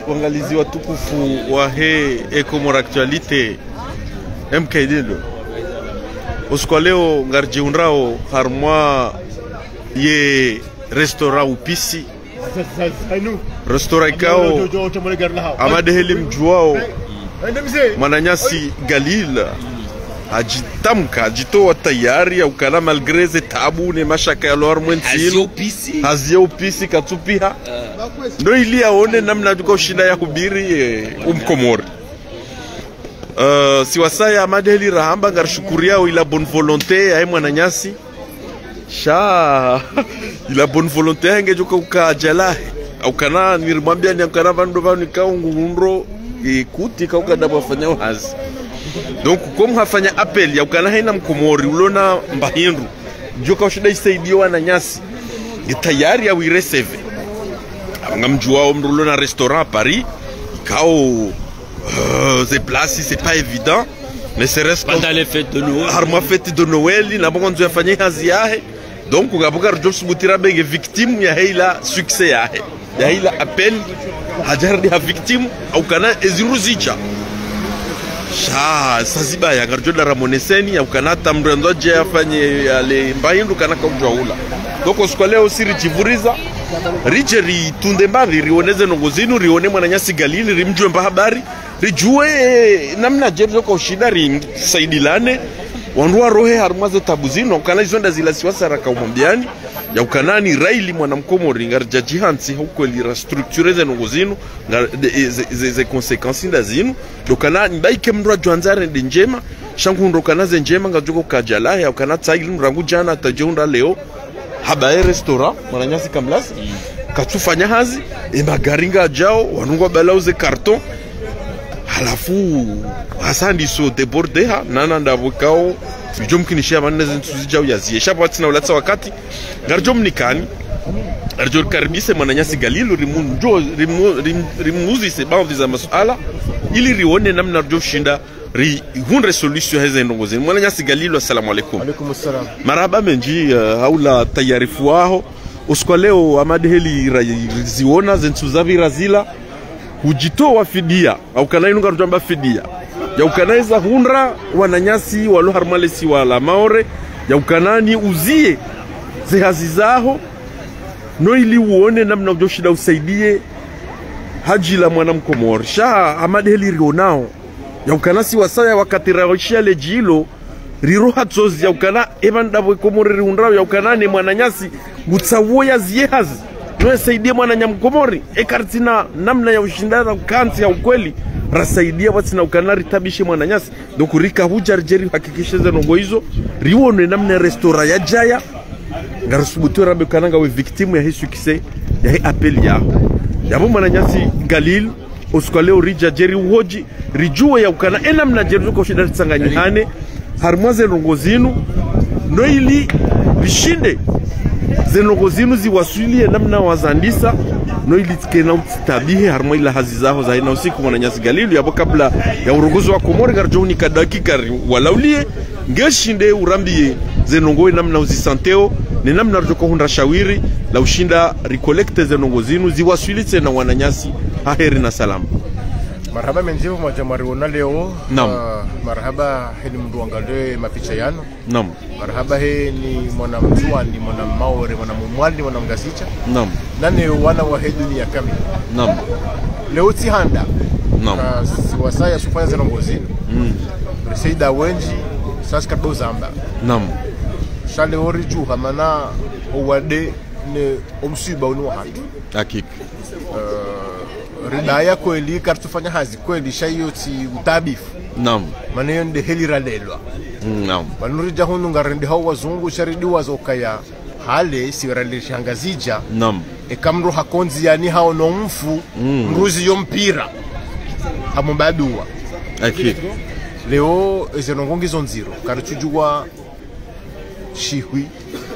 Wangalizi watukufu wa he Ecomor Actualité MKDelo usiku leo ngarji unrao harmwa ye restaurant upisi restaurant kao amade heli mjuao Mananyasi Galil ajitamka ajitoa tayari au kana malgré ze tabu ne mashaka ya lor mwenzilo hazia upisi katupiha ndo ili aone namna tuko shida ya kubiri umkomori siwasaya amadeli rahamba ngarshukuria ila bonne volonté ya Mwananyasi sha ila bonne volonté hangejoka ukajala au kana nilimwambia ni kana vandu vanu kaungundo ikuti kaukada bafanya hazi. Donc comme hafanya appel ya ukana haina mkomori ulona mbahindu joka ushida isaidio Wananyasi tayari ya wireseve ngamjuao mrulona restaurant à Paris kao ces places c'est pas évident mais c'est reste pendant les fêtes de Noël harma fête de Noël na bongo yafanya hazi yahe donc ugabuka rujos mutira bege victime ya heila succès yahe ya heila appel hajardi ha victime au kana eziruzicha sha saziba ya garjola ramoneseni au kanata mrendo je afanye ale mbahindu kana kaujwa ula donc usiku leo siri chivuriza rijeri tunde mbavi rioneze nongozinu rione Mwananyasi Galili rimjwe mba habari rijue namna jerzo kwa ushida ri saidilane wanua rohe harmaze tabuzino ukana izonda zila siwasa raka umambiani ya ukanani raili mwanamkomori ngarja jihansi huko li restructurer ze nongozinu ze conséquences ndazinu dokana mbaike mndwa jwanzare njema shangu ndokana ze njema ngajoko kajala ya ukana tsaili mrangu jana tajonda leo habaye restaurant Mwananyasi Kamlas katufanya hazi magaringa jao wanungwa balauze karton halafu hasandi so debordeha nana ndavukao bijomkinishia manne zintuzi jao yazie shapati na ulatsa wakati ngarjom nikani arjor karibise Mwananyasi Galilo rimuzi se baadhi za masuala ili rione namna rjo shinda hunre solution heze ndongozi Mwananyasi Galilo. Assalamu alaikum. Alaikum assalam. Marhaba menji haula tayarifu wao usiku leo amadheli ziona zentuzavi razila hujitoa fidia au kana inunga rujamba fidia ya ukanaiza hunra Wananyasi walo harmalesi wala maore ya ukanani uzie zihazi zaho no ili uone namna ujoshida usaidie haji la mwanamkomori sha amadheli rionao ya ukanasi wasaya wakati raoshia lejilo riroha tsozi ya ukana evandabwe komori riundrao ya ukanane Mwananyasi gutsawoya ziehazi no saidie Mwananyamkomori ekartina namna ya ushindana kanzi ya ukweli rasaidia watina ukanari tabishe Mwananyasi dokurika hujarjeri hakikisheze nongo hizo riwone namna restaurant ya jaya ngarusubutu rabe kananga we victime ya hisu kise ya he apeli yao yabo Mwananyasi Galil usiku leo rija jeri uhoji rijue ya ukana namna jeri zuko shida tsanganyihane harmaze nongozinu no ili bishinde zenongozinu ziwasulie namna wazandisa no ili tikena utitabihe harma ila hazi zaho za ina usiku Mwananyasi Galili yabo kabla ya urongozi wa Komori garjoni kadakika walaulie ngeshinde urambie zenongoe namna uzisanteo ni namna rjoko hundra shawiri la ushinda recollect zenongozinu ziwasulie tena Wananyasi aheri na salama. Marhaba menjibu majamariona leo. Marhaba heni mndu angale mapicha yano. Marhaba heni mwanamjuani, mwanamaore, mwanamumwali, mwanamgasicha. Nane wana wa he dunia kami. Leo tihanda. Siwasaya sufanya zenongozini. Seida wenji sasa karbo zamba. Shale oriju hamana owade ne omsiba unu hatu. Hakika. Ridaya kweli kartufanya hazi kweli shayoti utabifu maneyo nde heli ralelwa manurija hunu ngarende hao wazungu sharidi wazokaya hale siwarale shangazija ekamru hakonzi yani hao nomfu mruzi yompira hamubadua leo ezenongongizo nziro kartujua shihwi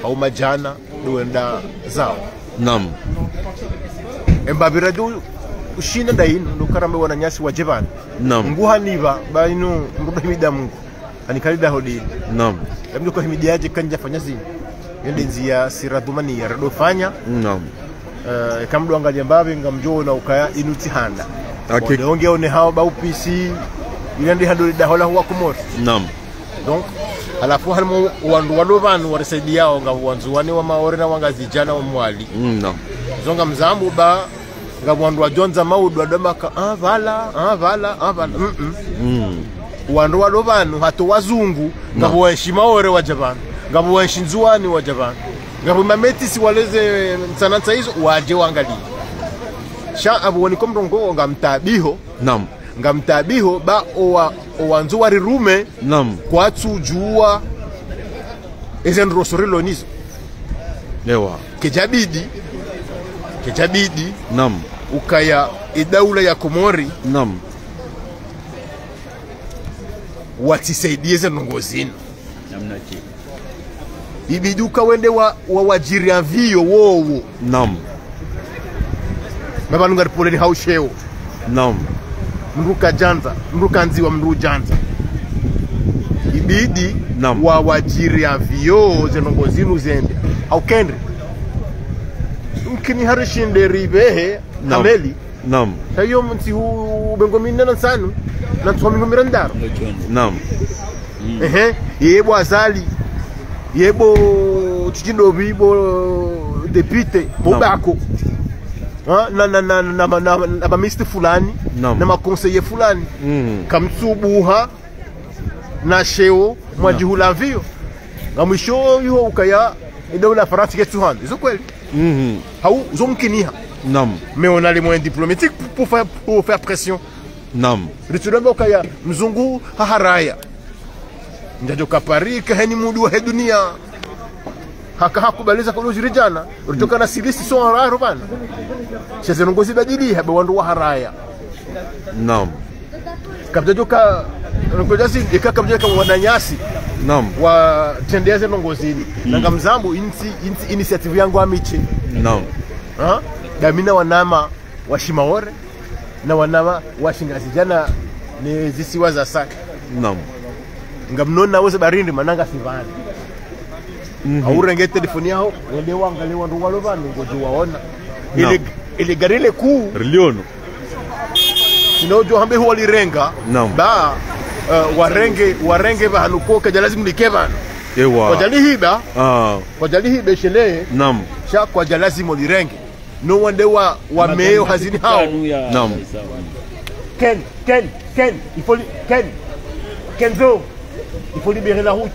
au majana duenda zao embabiradu ushina dainu nukarambe Wananyasi wajebana nguha niba bainu mrudamida Mungu anikalida hodini yamduko himidiaje kanja fanya zini yende nzia siradumani ya radofanya kama ndo angalia mbabe ngamjo na ukaya inuti handa okay donge one hao ba upisi ile ndi hando dahola huwa kumota naam donc alafu halmo wandu walovanu warisaidia yao ngawanzu wani wa maore na wangazijana wa mwali naam zonga mzambu ba ngabwandu wa jonza maudu adomaka vala wandu walovanu hato wazungu ngabo heshima ore wa jabana ngabo heshinzuani wa jabana ngabo mametisi waleze sanansa hizo waje wangali sha abo woni komrongo ngamtabiho naam ngamtabiho ba owanzu wari rume naam kwa tujua ezen rosorelo nizo lewa kejabidi naam ukaya idaula ya Komori naam watisaidie ze nongozino namna ki ibiduka wende wajiri avio wowo naam baba nungari poleni hausheo naam mruka janza mruka nziwa mru janza ibidi wajiri avio ze nongozino zende au kendri mkini harishinde ribehe kameli naam tayo mti hu bengomina na sanu na tsomingo mirandaro naam yebo azali yebo chichindo bibo depute bobako na bamisti fulani na makonseye fulani kamtsubuha na sheo mwajihula vio ngamwisho yuho ukaya idola farasi ketuhande izo kweli hau zomkiniha naam mais on a les moyens diplomatiques pour faire pression naam ritulomba ukaya mzungu haharaya ndajo kaparika hani mudu wa dunia hakubaliza kwa ujirijana rutoka na silisi so hararo bana cheze nongozi badili habe wandu wa haraya naam kabla joka ngojazi ikakabla kama wananyasi naam wa tendeze nongozini nanga mzambu initiative yangu amiche naam damina wanama washimaore na wanama washingazijana ni zisiwa za saka naam ngamnona wose barindi mananga sivani aurenge telefoni yao wende wangale wandu walovani ngojo waona ile garile kuu riliono sinojo hambe huwa lirenga ba warenge bahanuko kaja lazima likebana ewa kwa jalihiba shele naam sha kwa lazima lirenge no wande wa meo hazini hao naam Ken Kenzo il faut libérer la route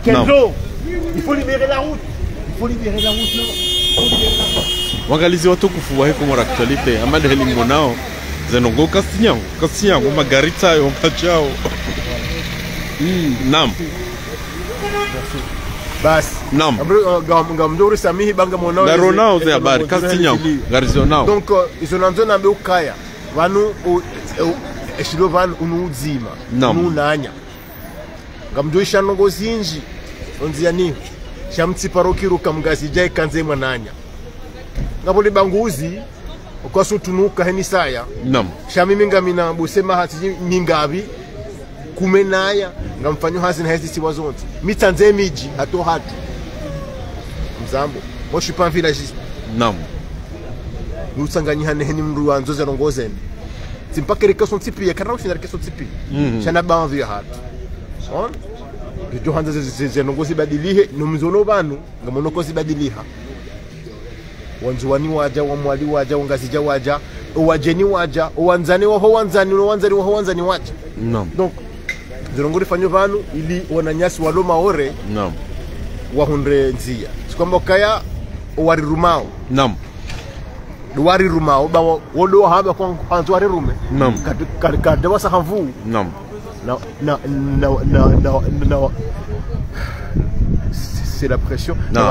Kenzo il faut libérer la route wangalizi watukufu wa heko mora actualite amade helingo nao zenongo kasinyango magarita yo pachao naam bas naam ngamdori samihi banga monao daronao ze habari kasinyango garizonao donc isonanzo na beukaya vanu eshilovanu unuzima unanya ngamdoisha nongo zinji onziani shamtsiparokiruka mgazi jai kanze mwananya ngabole banguzi ukwasutunuka henisaya naam shamimi ngamina busema hati mingabi kumenaya ngamfanyo hasi na hezi siwazonti mitanze miji hatu mzambo moi je suis pas un villagiste naam nusanganyihane heni mndu wanzoze nongozeni timpakereka son tipi ya kana ushinareke son tipi shana banzi ya hatu on jo hanza ze nongozi badilihe numzono banu ngamonoko zibadiliha wanzuwani waja wa mwali waja ungazija waja wajeni waja wanzani wa wanzani waja donc zirongori fanyo vanu ili wananyasi walo maore naam wahunre nzia sikwamba kaya wari rumao naam duwari rumao ba wodo haba kwa kwanza wari rume naam kada wasa havu naam na c'est la pression na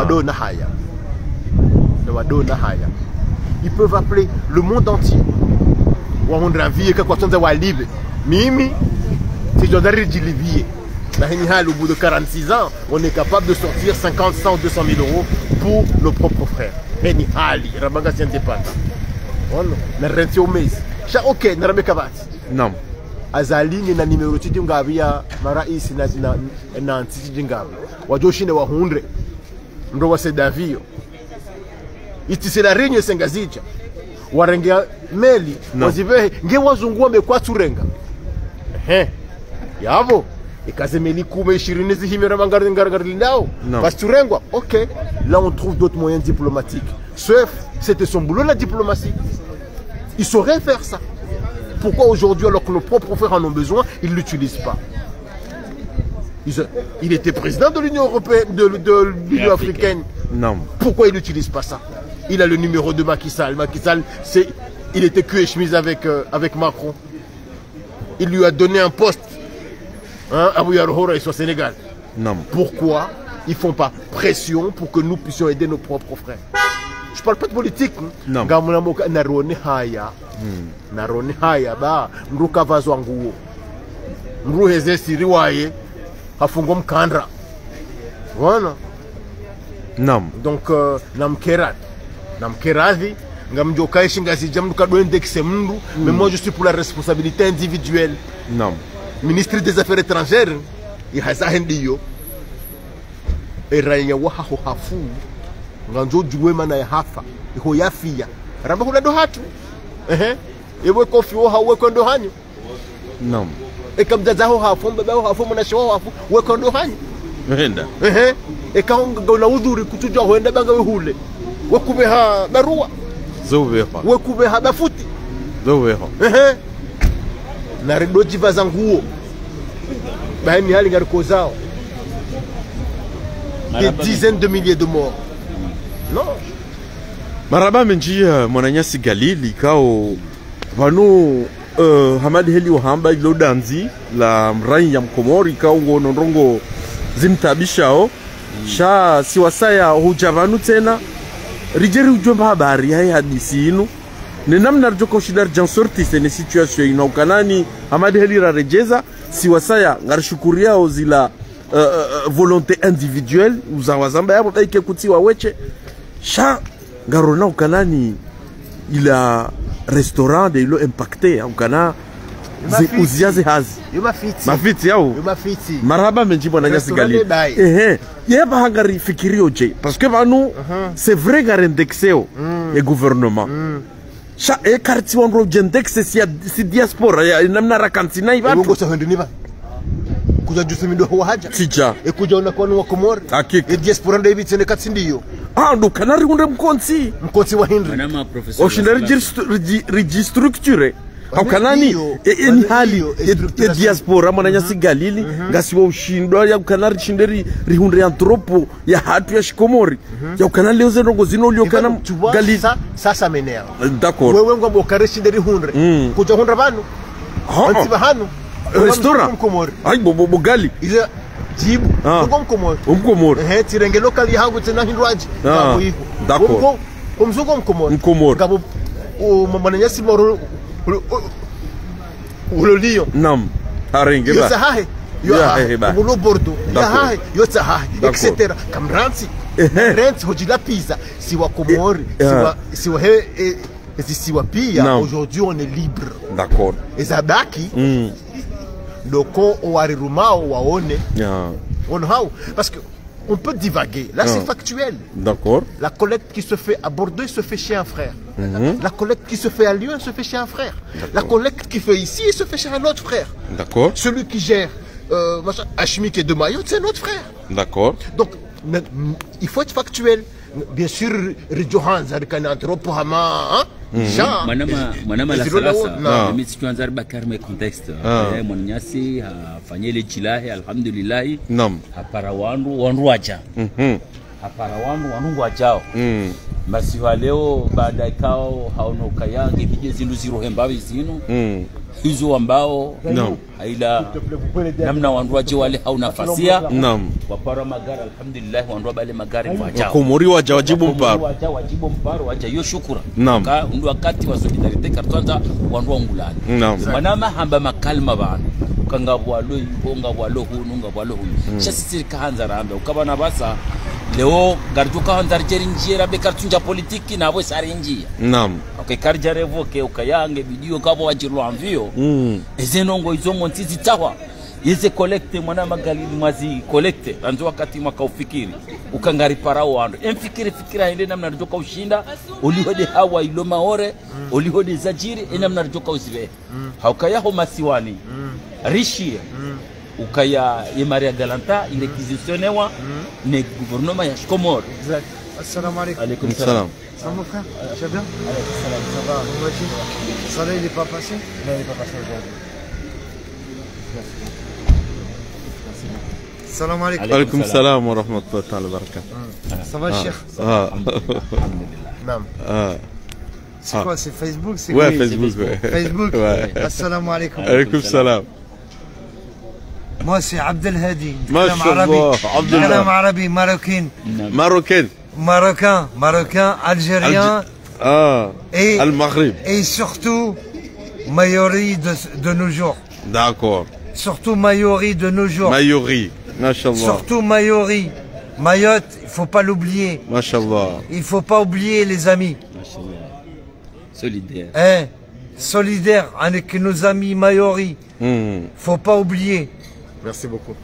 wadona haya ils peuvent appeler le monde entier wahunra vie kwa kwanza walibe mimi si je dois redilivier au bout de 46 ans on est capable de sortir 50, 100, 200 000 euros pour nos propres frères Heni hali rabanga si indépendant on na renti au mes cha ok na rabe kabati naam azalini na numero titi ngabia maraisi na ntiti ngabi wajoshinde wa 100 ndo wase davio itisela rinye sengazija warengea meli wazivehe nge wazungu wamekwachurenga yavo ikaze meli 10-20 zihimera mangari lao parce turengwa OK, là on trouve d'autres moyens diplomatiques. C'était son boulot, la diplomatie. Il saurait faire ça. Pourquoi aujourd'hui, alors que nos propres frères en ont besoin, ils ne l'utilisent pas? Il était président de l'Union européenne, de l'Union africaine. Non. Pourquoi il n'utilise pas ça? Il a le numéro de Macky Sall. Macky Sall, il était cul et chemise avec Macron. Il lui a donné un poste à Bouyarohora et au Sénégal. Non. Pourquoi ils ne font pas pression pour que nous puissions aider nos propres frères? Je ne parle pas de politique. Non. Narone haya ba mruka vazwa nguo mruheze siriwaye hafungo mkandra wana nam donc namkeradhi ngamjoka ishingazi jamdu kadwendekise mndu mais moi je suis pour la responsabilité individuelle. Nam Ministre des Affaires étrangères ihaza hendiyo eranya waho hafu nganjo juwe mana ya hafa iho yafia ramba kuna do hatu ewe kofi wo hawe kondo hanyo nam ekamjaza ho hafu mbebe ho hafu mwana shwa hafu we kondo hanyo wenda ekaonga gona udhuri kutuja hoenda banga we hule we kubeha barua zobeha we kubeha bafuti zobeha na redoji vazanguo bahemi hali ngariko zao des dizaines de milliers de morts. Non. Maraba menjia Mwananyasi Galili kao vanu Hamad Heli wahamba ilo danzi la mrai ya Mkomori kao ngononrongo zimtabishao sha siwasaya hujavanu tena rijeri ujomba habari hai hadisi inu ni namna rjoko shidar jansorti sene situation ina ukanani Hamad Heli rarejeza siwasaya ngarishukuria zila volonté individuelle uzawazamba yabo taike kutiwa weche sha garona ukanani ila restaurant de ilo impacté ukana uziaze hazi mafiti yao maraba menjibo na nyasi Galili yeba hangari fikirio je parce que banu c'est vrai garendexeo et gouvernement sha e karti wonro jendexe si diaspora ya namna rakantina ibatu ngo sahendini ba kuja jusimindo ho haja sija kuja unakuwa wa Komori hakika diaspora ndio ibitsene katsindiyo ndo kanari unde mkonsi wa Henry manama professeur oshindari registructure au kanani ni hali ya diaspora Mwananyasi Galili ngasiwa ushindwa ya kanari shinderi rihundre antropo ya hatu ya Shikomori ya kanali leo zeno zino ulio kana Galili sasa menea d'accord wewe ngo bokare shinderi hundre kuja hundra banu antiba hanu restaurant ay bobo gali ile jibu Mkomori tirenge lokali hangu tena hindwaji ngabo iko d'accord umzugo Mkomori ngabo Mwananyasi moro ulolio nam arenge ba yosahahe ulo bordo yahahe yosahahe etc kamransi rent hojila pizza siwa Komori siwa pia aujourd'hui on est libre d'accord ezabaki loko owarirumao waone on how parce que on peut divaguer là c'est factuel d'accord la collecte qui se fait à Bordeaux se fait chez un frère la collecte qui se fait à Lyon se fait chez un frère la collecte qui fait ici se fait chez un autre frère d'accord celui qui gère Hachimik et de Mayotte c'est notre frère d'accord donc il faut être factuel bien sûr Rijohan zarikana antropo hama manama la salasa mimi tuanza Bakar me contexte Mwananyasi afanyele chilahi alhamdulillah hapara wandu wacha hapara wandu wachao basi leo baada ikao haono kayange bije zindu zirohembawe zino hizo ambao haila namna wandu waje wale hauna nafasia wapara magari alhamdulillah wandu bale magari wachao Komori wajibu mparo waja hiyo shukura ndio wakati wa solidarite kartwanza wandu ngulani manama hamba makalma bana kanga bwalo ibonga bwalo hunu shasisi kaanza rambe ukabana basa leo garjuka hanzar njira be kartunja politiki nabo sarinjia okay karja revoke ukayange bidio kabo wajirwa mvio ezenongo izo montizi tawa Yeze collecte mwana magali mwazi collecte anzo wakati mwaka ufikiri ukangari parao wando fikira ende namna ndoka ushinda ulihode hawa ilo maore ulihode zajiri ende namna ndoka usive haukaya ho masiwani rishi ukaya Maria Galanta il réquisitionnewa ne gouvernement ya Comores. Assalamu alaikum. Alaykoum salam. Ça va mon frère? Tu vas bien? Ça va. Comment vas-tu? Ça là il est pas passé? Non, il est pas passé aujourd'hui. Salam alaikum. Alaykoum salam wa rahmatullahi wa barakatuh. Ça va Cheikh? C'est quoi? C'est Facebook? Ouais, Facebook. Facebook? Ouais. Assalamu alaikum. Alaykoum salam. Moi c'est Abdel Hadi. Masha'Allah. Kalam arabi marocain. Marocain, algérien. Et Al-Maghrib. Et surtout Mayori de nos jours. D'accord. Surtout Mayori de nos jours. Mayori. Masha'Allah. Surtout Mayori. Mayotte, il faut pas l'oublier. Masha'Allah. Il faut pas oublier les amis. Masha'Allah. Solidaire. Hein? Solidaire avec nos amis Mayori. Faut pas oublier. Merci beaucoup.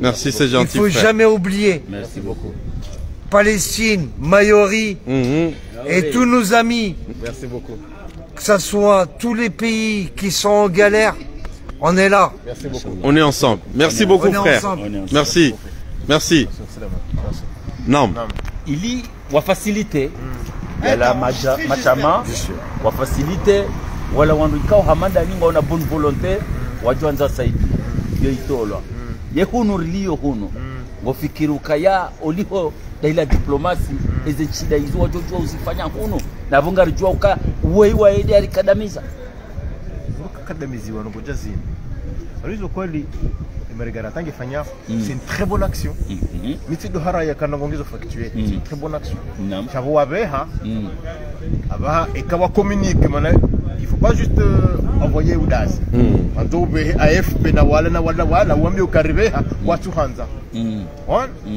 Merci, c'est gentil. Il faut jamais oublier. Merci beaucoup. Palestine, Mayori et tous nos amis. Merci beaucoup. Que ce soit tous les pays qui sont en galère, on est là. Merci beaucoup. On est ensemble. Merci beaucoup, frère. Merci. Merci. Non. Il y a facilité. La machama, wa facilité. Wala wanukao hamanda ninga ona bonne volonté. Wajuanza saidi. Yoitolwa. Yehunu rilio hunu. Ngofikiru kaya oliho daila diplomasi eze chida hizo wajojua usifanya hunu na vunga rijua uka uweiwa edi alikadamiza kadamizi wanongoja zini alizo kweli Maria Tangi fanya c'est une très bonne action miti do haraya kana ngongezo factuer c'est une très bonne action chavo abeha aba ekawa communique mana il faut pas juste envoyer udaz ando be AFP na wala wambi ukaribeha watu hanza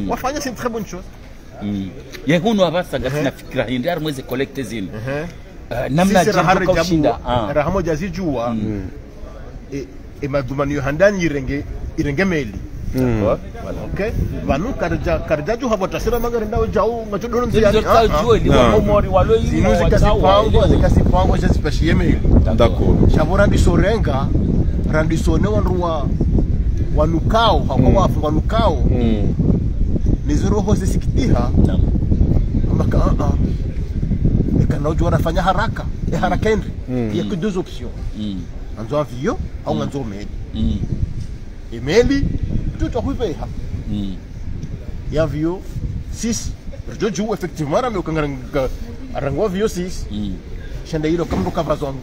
wafanya c'est une très bonne chose yehunu abasa gasina fikira hindi ari mweze collecte zini namna jambo kushinda rahamo jazijua e madumani yohandani irenge meli okay vanu karjaju habotasira magarinda ujau ngachodo nziani Comores walo yi zikasipango zespeciye meli d'accord shavora ndisorenga randisone wanruwa wanukao hapo wafu wanukao nizuro hose sikitiha maka kana ujua nafanya haraka haraka endri il y a que deux options anzo avion au anzo meli emeli tout okuipeha ya avion 6 jojo effectivement rameo kanganga arangwa avion 6 shanda hilo kama ndukavazo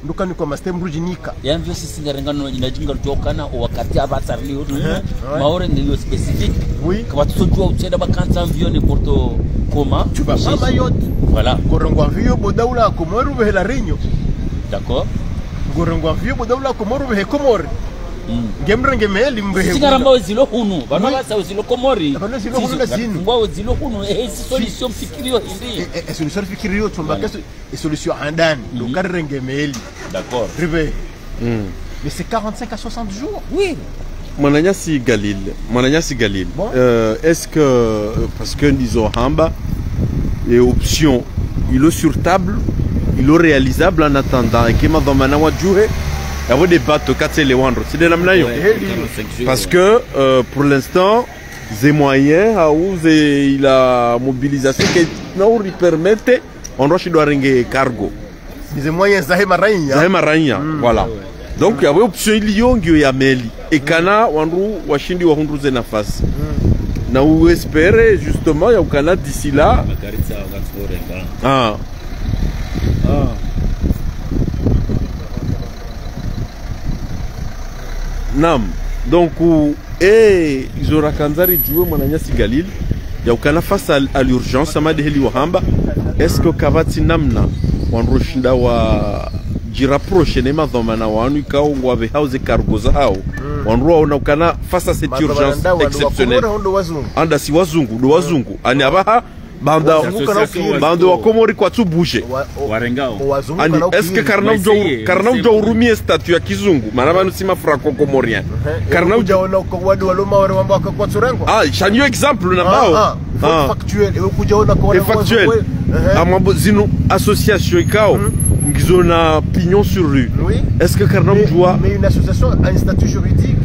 ndukani kwa master mrujinika ya avion 6 ngarengano inajinga rutokana wakati abasarli maore ndio specific kwa tusojua utenda bakanza avion ni porto koma tu vas pas Mayotte voilà gorongwa avion bodaula Comores behela Réunion d'accord gorongwa avion bodaula Comores behe Comores ngemrenge meli mbehe singaramba zilo hunu bana basa zilo Comores bana zilo hunu lazino ngwa zilo hunu solution fikirio hindi solution fikirio tumba keso solution andani do karenge meli d'accord rive mais c'est 45 à 60 jours oui Mananyasi Galil bon. Est-ce que parce que disons hamba et option il est sur table il est réalisable en attendant et que madame wa djouhe il y a des bateaux quatre les wandro c'est de la mnayo parce que pour l'instant des moyens ou la mobilisation qui nous permettent on doit ringue cargo des moyens zahema raia voilà donc il y avait option iliyongi ya meli ekana wandu washindi wa hundruze nafasi na uespere justement ya ukana d'ici là nam donc izora kanzari juwe Mananyasi Galil ya ukana face à l'urgence amade heli wahamba est-ce que kavati namna wandu shinda wa jirapproche ne madhomana wanu ikao ngwabe house cargo zao wanruwa onakana face à cette urgence exceptionnelle anda si wazungu do wazungu ani abaha bando wa Komori kwa tu bouger warengao ani est-ce que karna uja urumie statut ya kizungu maana banu sima franco comorien karna uja ona kwa wadu waloma wale wamba kwa tsurengo chanyo exemple na bao factuel et kuja ona kwa wale factuel amabo zino association ikao ngizona pignon sur rue est-ce que karna uja mais une association a un statut juridique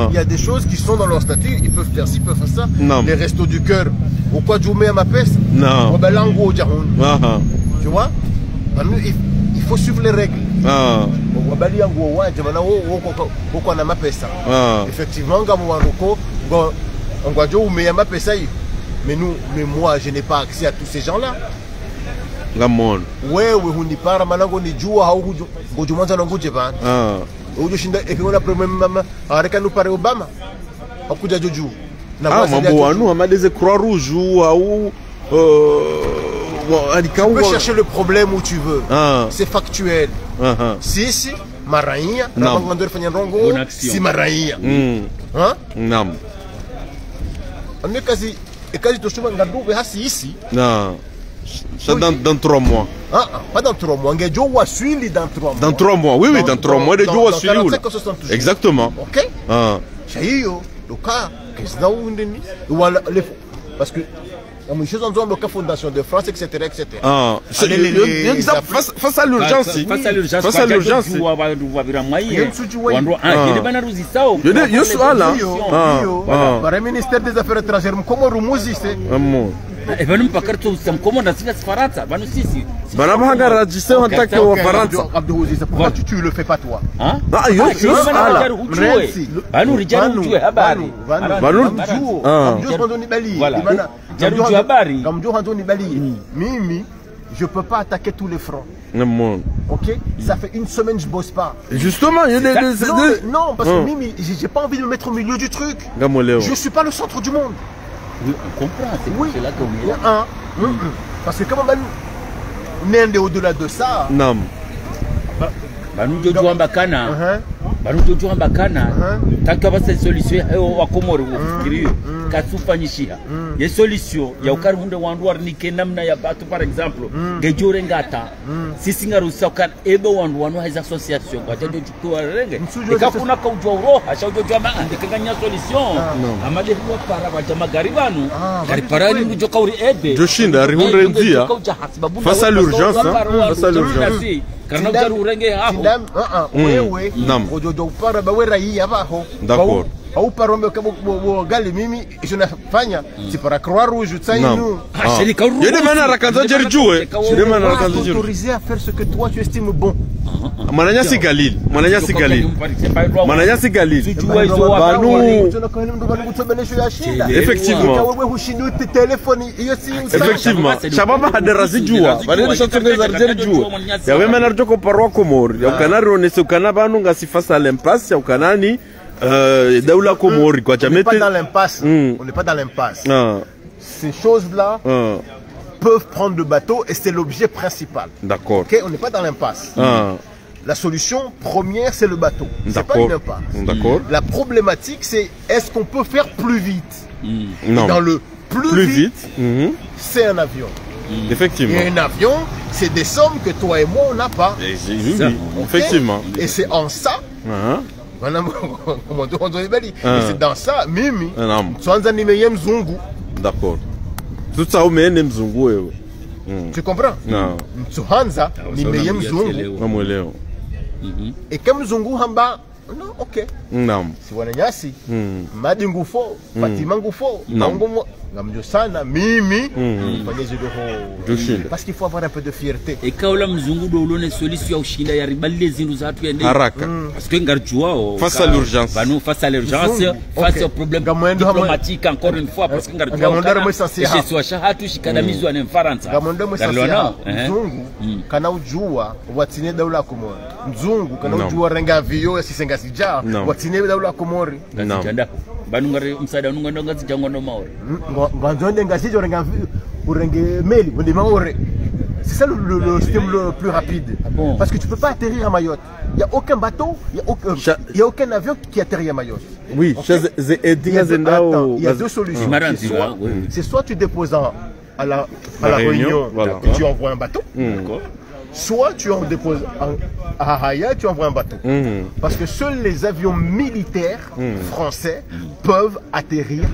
il y a des choses qui sont dans leur statut ils peuvent faire ci, ils peuvent faire ça les restos du cœur ou quoi tu mets à ma peste non tu vois il faut suivre les règles effectivement mais moi je n'ai pas accès à tous ces gens là wewe hunipara manango ni jua haukujo ngojumanza nguje bana ujo shinda ekiona premier mama areka no pare Obama akuja juju mambo wanu amadeze Croix Rouge ou tu peux chercher le problème où tu veux c'est factuel si maraia ramangando fanya rongo si maraia nam amekazi ekazi toshuma ngadube hasi ici dans 3 mois. Pas dans 3 mois. Ngejo wa suili dans 3 mois. Dans 3 mois, oui, dans 3 mois. De jo wa suili. Exactement. Ok. Chahiyo, le cas, qu'est-ce que vous ndeni? Parce que la chose en la fondation de France, etc., etc. Face à l'urgence. Face à l'urgence. Le ministère des Affaires étrangères, comment Rumuzi c'est? Vanu mpaka tu mkomonda sika Faransa, vanu sisi. Bana bahanga rajise watake wa Faransa. Pourquoi tu le fais pas toi? Hein? Vanu rijaru ujue habari. Vanu habari. Mimi, je peux pas attaquer tous les fronts. Non. Ok? Ça fait une semaine je bosse pas. Justement, il y a des... Non, parce que Mimi, j'ai pas envie de me mettre au milieu du truc. Je suis pas le centre du monde. On comprend, c'est là qu'on est. Parce que comme on est au-delà de ça. Non. Nous devons bakana. Nous devons bakana. Tant que va cette solution, on va comment kasufanyishia ye solution ya ukarunde wandu warnike namna ya batu par exemple ngejore ngata sisi ngarusa kan ebe wandu wanu haiza association kwa jajo chukua renge ikakuna ka ujwa uro hasha ujwa jama ndikanganya solution amade kwa para kwa jama garibanu gariparani mujo kauri ebe joshinda rihunde ndia face à l'urgence face à l'urgence karna ujaru renge hapo wewe ojojo para bawe raia baho d'accord au parombe kabo gali mimi tunafanya si para Croix Rouge tsainu yede mana rakanza jerjue yede mana rakanza jerjue autorisé à faire ce que toi tu estimes bon mananya si Galil mananya si Galil effectivement shababa hadarazi jua bane shatoneza jerjue yawe mana rjoko parwa Komori ya kanari onese kana banu ngasi face à l'impasse ya kanani Daoula Komori quoi, on n'est pas dans l'impasse. On n'est pas dans l'impasse. Ces choses-là peuvent prendre le bateau et c'est l'objet principal. D'accord. Okay? On n'est pas dans l'impasse. La solution première, c'est le bateau. C'est pas une impasse. D'accord. La problématique, c'est est-ce qu'on peut faire plus vite? Non. Dans le plus vite, c'est un avion. Effectivement. Et un avion, c'est des sommes que toi et moi, on n'a pas. Effectivement. Et c'est en ça. C'est dans ça, Mimi. D'accord. Tout ça, on met Mzungu. Tu comprends? Non. Tsuhanza, Nimeye Mzungu. Et comme Mzungu Hamba, non, ok. Non. Si vous avez Madi Ngufo, Fatima Ngufo, Ngamjo Sana, Mimi, parce qu'il faut avoir un peu de fierté. Et quand on a Mzungu d'Olone solution au Chine, il y a des zinous à tuer. Parce que Ngarjua, face à l'urgence, face à l'urgence, face au problème diplomatique, encore une fois, parce que Ngarjua, c'est soit Shahatu, Shikadamizu, en France. Mzungu, Kanaujua, Watine Daula Komori. Mzungu, Kanaujua Renga Vio, Sisengasija, Watine Daula Komori. Banungari msada nunga ngazi jango no maore ngwanzonde ngazi jo renga urenge meli on maore c'est ça le système le plus rapide parce que tu peux pas atterrir à Mayotte il y a aucun bateau il y a aucun avion qui atterrit à Mayotte oui il y a 2 solutions c'est soit tu déposes à la Réunion, voilà. et tu envoies un bateau. Soit tu en déposes à Haya, tu envoies un bateau. Parce que seuls les avions militaires français peuvent atterrir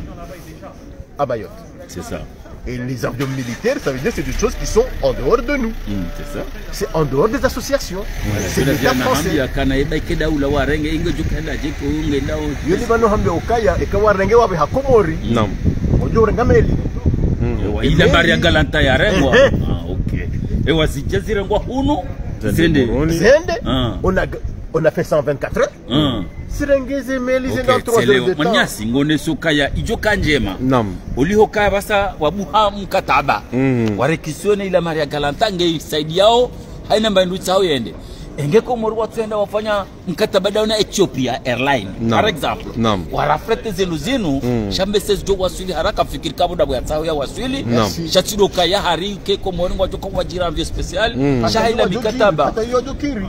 à Mayotte. C'est ça. Et les avions militaires, ça veut dire que c'est des choses qui sont en dehors de nous. C'est ça. C'est en dehors des associations. C'est l'État français. Ile bari ya galanta ya rengwa. Okay. Ewa sichezire ngwa hunu zende. On a fait 124 heures. Sirengeze meli zenda 3 heures de temps. Manyasi ngone sukaya ijoka njema. Naam. Uliho kaya basa wabuha mkataba. Warekisione ila mari ya galanta nge side yao haina mbandu chao yende. Engeko mori watenda wafanya mkataba dauna na Ethiopia Airline for example. Warafrete zenu shambe sezo waswili haraka fikiri kabo dabo ya tsao ya waswili. Shatido kaya hari keko mori ngwajo kwa wajira mvyo special. Shahila mikataba. Hata hiyo jokiri.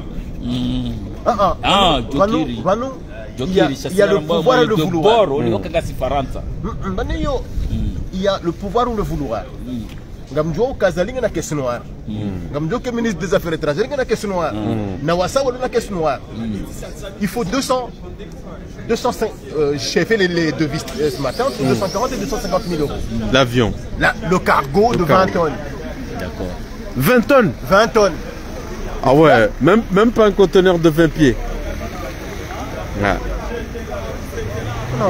Jokiri. Il y a le pouvoir de le vouloir. Il y a le pouvoir ou le vouloir. Ngamjo kazalinga na caisse noire. Ngamjo que ministre des Affaires étrangères na caisse noire. Nawasa wala na caisse noire. Il faut 200 j'ai fait les devis ce matin, entre 240 et 250 000 euros. L'avion. Le cargo de 20 tonnes. D'accord. 20 tonnes 20 tonnes. Ah ouais, même pas un conteneur de 20 pieds. Ah.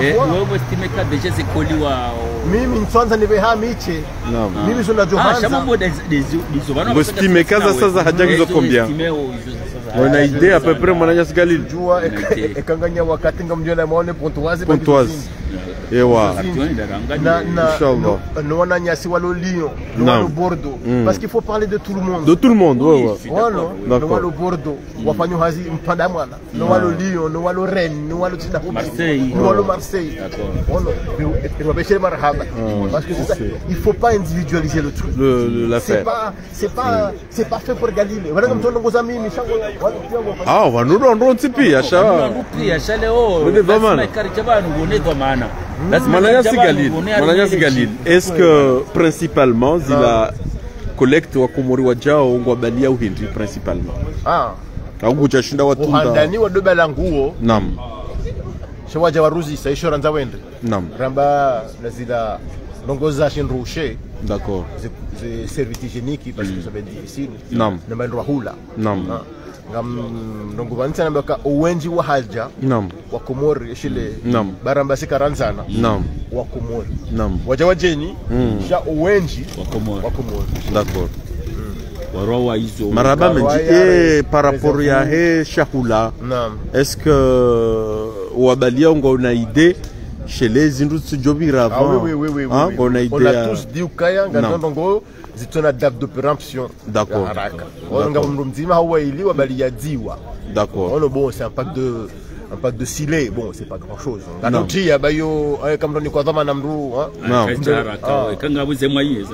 Wewe estimeka deja zikoliwa mimi nsonza nibeha miche. Mimi zona Johanza. Shabu des Vous estimez kaza sasa hajagizo combien? On a idée à peu près Mananyas Galil. Jua ekanganya wakati ngamjona maone pontoise. Ewa. Inshallah. No wana nyasi walo Lyon, no walo Bordeaux. Parce qu'il faut parler de tout le monde. De tout le monde, ouais. Voilà. No walo Bordeaux, wafanyo hazi mpanda mwana. No walo Lyon, no walo Rennes, no walo Marseille. No walo Marseille. Voilà. Parce que c'est ça. Il faut pas individualiser le truc. L'affaire. C'est pas fait pour Galilée. Voilà comme ton nos amis, ah, on va nous rendre un petit peu, Acha. Mananyas Galil. Est-ce que principalement, il a collecte wa Komori wajao ngwabalia uhindi principalement? Kaugucha shinda watunda. Uhandani wa dobela nguo. Naam. Shawaja waruzi sa insurance wende. Naam. Ramba lazila longoza shinrushe. D'accord. C'est service hygiénique parce que ça va être difficile. Naam. Namba ndo hula. Naam. Ndongo vanisa nambaka uwenji wa haja. Naam. Wa Komori shile. Naam. Baramba sikaranzana. Naam. Wa Komori. Naam. Waja wajeni sha uwenji wa Komori. D'accord. Warawa hizo. Maraba menji par rapport ya he shahula. Naam. Est-ce que wabalia on a idée chez les industries jobira avant? Oui. On a idée. On a tous dit ukaya ngandongo zitona date de péremption. D'accord. On nga mzima hawaili wabalia diwa. D'accord. On bon c'est un pack de silé, bon c'est pas grand chose. Ngandoti abayo comme on kwa dama namru Non. Kanga buze mwaye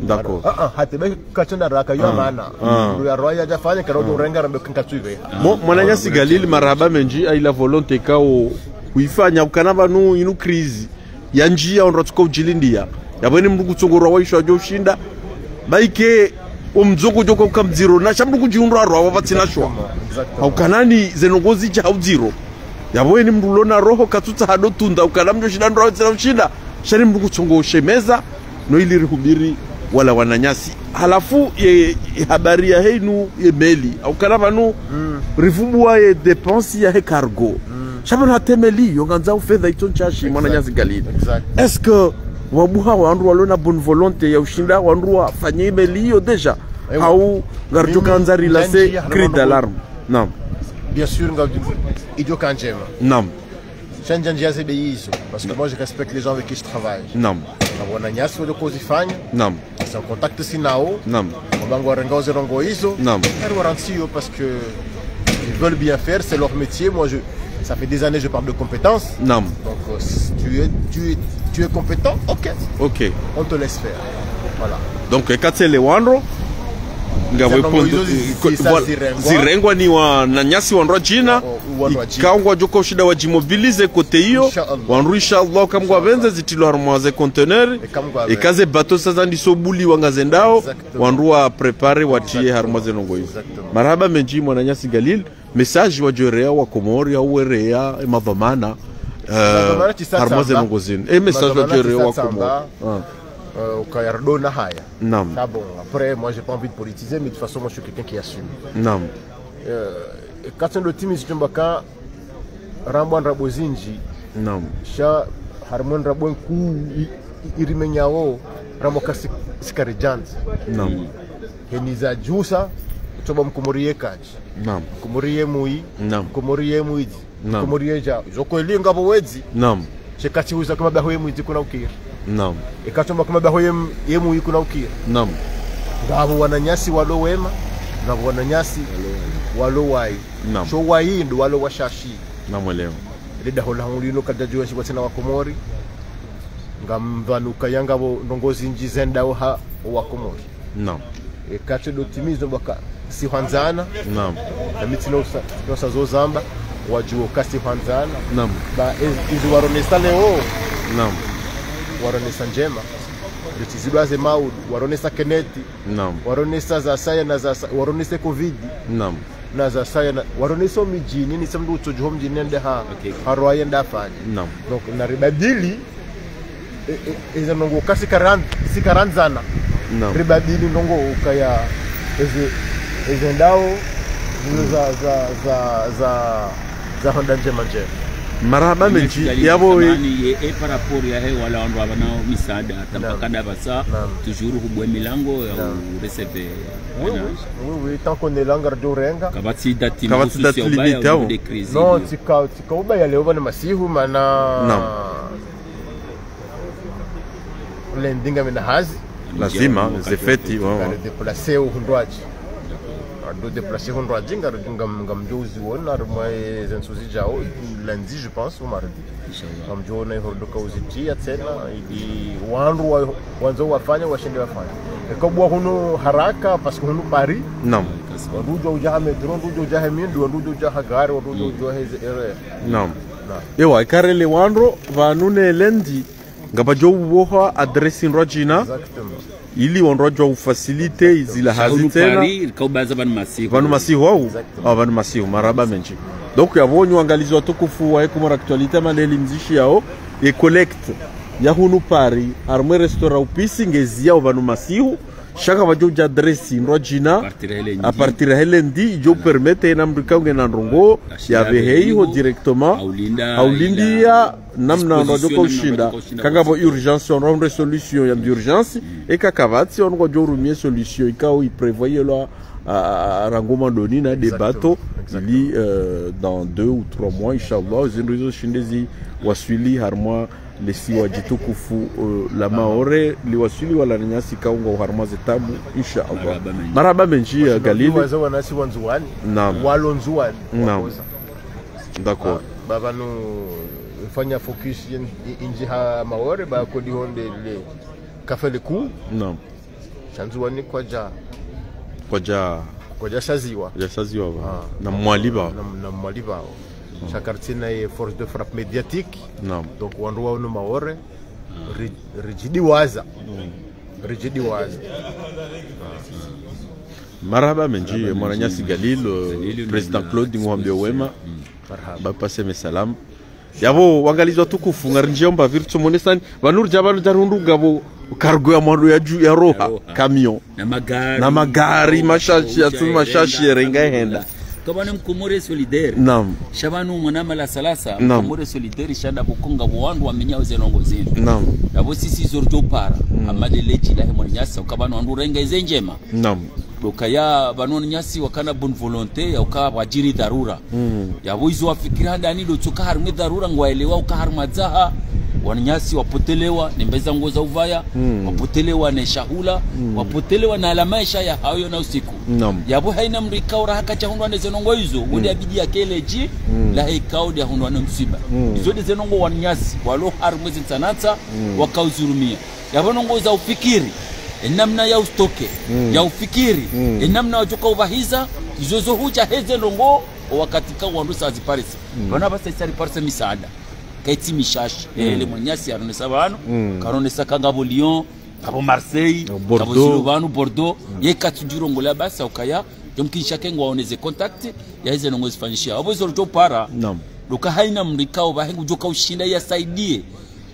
D'accord. Hatebe kachanda raka yo maana. Ya roya jafanya karodo renga rambe kinkatsuive. Bon, Mananyas Galil maraba menji a la volonté kao kuifanya ukanaba nu inu crise ya njia onratuka ujilindia. Yabweni mndugu tsongoro waisho ajo shinda. Baike umzoko joko kamziro na shamdu kujiunra ro abatsina shwa. Ukanani zenongozi cha uziro. Yabweni mrulona roho katutsa hado tunda ukanamjo shinda ndo abatsina shinda. Shari mndugu tsongo shemeza no ili rihubiri wala wananyasi. Halafu habari ya heinu ye meli ukanaba nu rivubwa ye dépense ya he cargo. Shabana hatemeli yonganza ufedha ito nchashi Mananyas Galil. Est-ce que wabuha wandu walona bonne volonté ya ushinda wandu wafanye meli yo déjà au garjo kanzari la c'est cri d'alarme? Non. Bien sûr idio kanjema. Non. Chanjanja zebeyizo parce que moi je respecte les gens avec qui je travaille. Non. Wananyasi wale kozifanya. Non. Sans contact sinao. Non. Obango renga ozerongo izo. Non. Parce que ils veulent bien faire, c'est leur métier. Moi ça fait des années que je parle de compétences. Non. Donc tu es compétent, ok. Ok. On te laisse faire. Voilà. Donc quand c'est les wandro ngabo ipondo zirengwa ni wa na nyasi wanrwa jina ikangwa joko shida wajimobilize kote hiyo wanru inshallah kamgwa benze zitilo harmoise conteneur ikaze bateau sasa ndisobuli wangazendao wanru wa prepare watie harmoise nongo hiyo marhaba menji mwana nyasi Galil message wa jorea wa Komori au werea madhamana harmoise nongo zin message wa jorea wa Komori Kayardona haya. Nam. Ah bon, après, moi, j'ai pas envie de politiser, mais de toute façon, moi, je suis quelqu'un qui assume. Nam. Quand on est optimiste, je me dis Ramon Rabozinji. Nam. Sha Harmon Rabon Kou Irimenyao Ramoka Sikarijant. Nam. Heniza Jusa, Choba Mkomorie Kachi. Nam. Komorie Mui. Nam. Komorie Muidi. Nam. Komorie Ja. Joko Elinga Bowezi. Nam. Shekati Uza kama Bahoye Muidi kuna ukir. Nam. Ikachomba kama Bahoye Yemu kuna ukir. Nam. Ngabo wananyasi walo wema, ngabo wananyasi walo wai. Nam. So wai ndo walo washashi. Namwelewa. Lida hola ngulino kadajua shi watena wa Komori. Ngamvanuka yanga bo ndongozi nji zenda wa Komori. Nam. Ikacho optimism baka si hanzana. Nam. Na mitino no zo zamba wajuo kasi hanzana. Nam. Ba izu waronesta leo. Nam. Waronesta njema. Zitizibwaze Maud, waronesta Keneti. Nam. Waronesta za saya na za waronesta Covid. Nam. Na za saya na waronesta mijini ni samdu utojuho mjini nende harwaye ndafanya. Nam. Donc na ribadili eza nongo kasi karanzana. Nam. Ribadili nongo ukaya eze ndao za honda njema njema. Marhaba menji yabo ye par rapport ya he wala wandu abana misada tabakada basa toujours hubwe milango ya receive oui tant qu'on est langar do renga kabati dati limite au non tika uba ya leo bana masihu mana lendinga mina hazi lazima zefeti wao déplacer au hundwaji do déplacer hundwaji ngamjozi wona rumwe zensuzi jao lundi je pense ou mardi ngamjona hordoka uzitia tena ili wanzo wafanya washinde wafanya ekobwa huno haraka parce que huno Paris nam rujo ujaha metro rujo ujaha mindu rujo ujaha gari rujo ujaha nam ewa ikarele wanro vanune lendi ngabajo woha adresse rojina exactement ili wanrojo ufacilite izila hazi tena kaubaza banu masihu au banu masihu maraba menji donc yabonyo angalizo tukufu wa eko actualité maleli mzishi yao e collect ya hunu Paris armwe restaurant upisi ngezia banu masihu shaka bajo adresse rojina a partir de helendi jo permete na mrika ngena ndongo ya behei ho directement aulindia namna ndo ko shinda kanga bo urgence on resolution ya urgence e kakavati on ko jo rumie solution ikao i prévoyer la rangoma doni na débatto ili dans 2 ou 3 mois inshallah zinrizo shindezi waswili harmwa lesi wajitukufu la maore liwasili wala nyasi kaunga harma zetabu inshallah maraba menji Galil wazo wanasi wanzuani walonzuani d'accord baba no fanya focus inji ha maore ba ko dihonde le kafele ku naam chanzuani kwaja shaziwa na mwaliba Chakartina est force de frappe médiatique. Non. Donc on doit nous maore rigidi waza. Marhaba menji mwananyasi Galil président Claude Ngwambie wema. Marhaba passe mes salam. Yabo wangalizwa tukufu ngarinjomba virtu monesani vanur jabalo jarundu gabo cargo ya mwandu ya roha camion na magari mashashi renga henda kabana mkomore solidaire naam shabanu mwanama la salasa mkomore solidaire shanda bukunga bwandu wamenya uzenongo zenu naam abo sisi zorjo para amade lechi la hemonyasa kabana wandu renga izenjema naam dokaya banoni nyasi wakana bonne volonté ya uka wajiri dharura yabo izo afikira ndani do tuka harme dharura ngwaelewa uka harmadzaha wananyasi wapotelewa nimbeza ngoza uvaya wapotelewa na shahula wapotelewa na alamaisha ya hayo na usiku yabo haina mrikao rahaka cha hundwa nezenongo hizo wudi abidi ya keleji la hikao dia hundwa na msiba hizo dezenongo wananyasi walo harmwezi nsanata wakauzurumia yabo nongo za ufikiri namna ya ustoke ya ufikiri namna wajoka uvahiza izozo huja heze longo wakati ka wandu sa ziparisi wana basa isari parisa misaada kaiti mishashi le monyasi aronesa bano karonesa kangabo Lyon kabo Marseille kabo Slovano Bordeaux yekatujuro ngola basa ukaya yomkisha kengo waoneze contact ya heze longo zifanyishia abozo rojo para luka haina mrikao bahengu joka ushinda yasaidie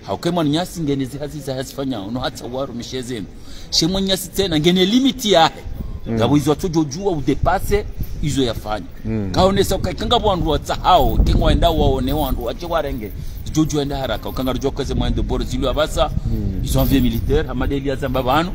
haukema nyasi ngenezi haziza hazifanya no hata waro mishezenu shemwe nyasi tena ngene limiti yahe ngabo izo atujojua udepase izo yafanya kaonesa ukakanga bwandu watsahao kengo waenda waone wandu wache warenge jojo enda haraka ukanga rojo kweze mwendo boro zilu abasa izo envie militaire amadeli azamba bano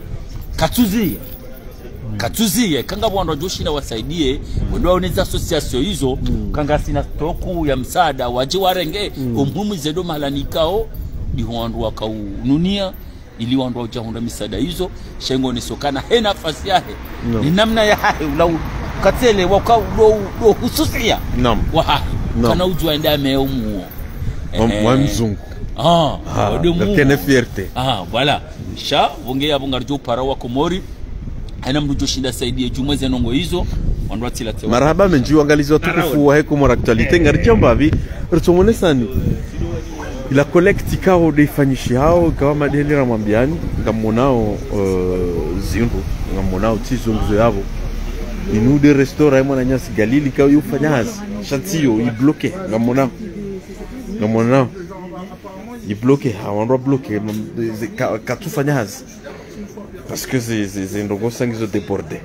katuzie kanga bwandu joshinda wasaidie wendo waoneza association hizo kanga sina stoku ya msaada waje warenge umhumu zedo malanikao di wandu wakaununia ili wandu wajahunda misada hizo shengo nisokana he nafasi yahe ni namna ya hahe ulau katele wakau do hususia wa hahe kana ujua enda meumuo mzungu kene fierte voilà sha wonge ya bongarjo para wa Komori ana mrujo shinda saidie jumweze nongo hizo wandu atila tewa marhaba menji wangalizo watukufu wa heko actualité ngarjamba bi rutomonesani ila collecte kao defanyishi hao kawa madeli ramwambiani ngamonao zindu ngamonao tizunguzo yabo inu de restaurant mwana nyasi galili kao yufanya hazi chantiyo ibloke ngamonao ibloke hawandu bloke katufanya hazi parce que c'est ndongo sangizo débordé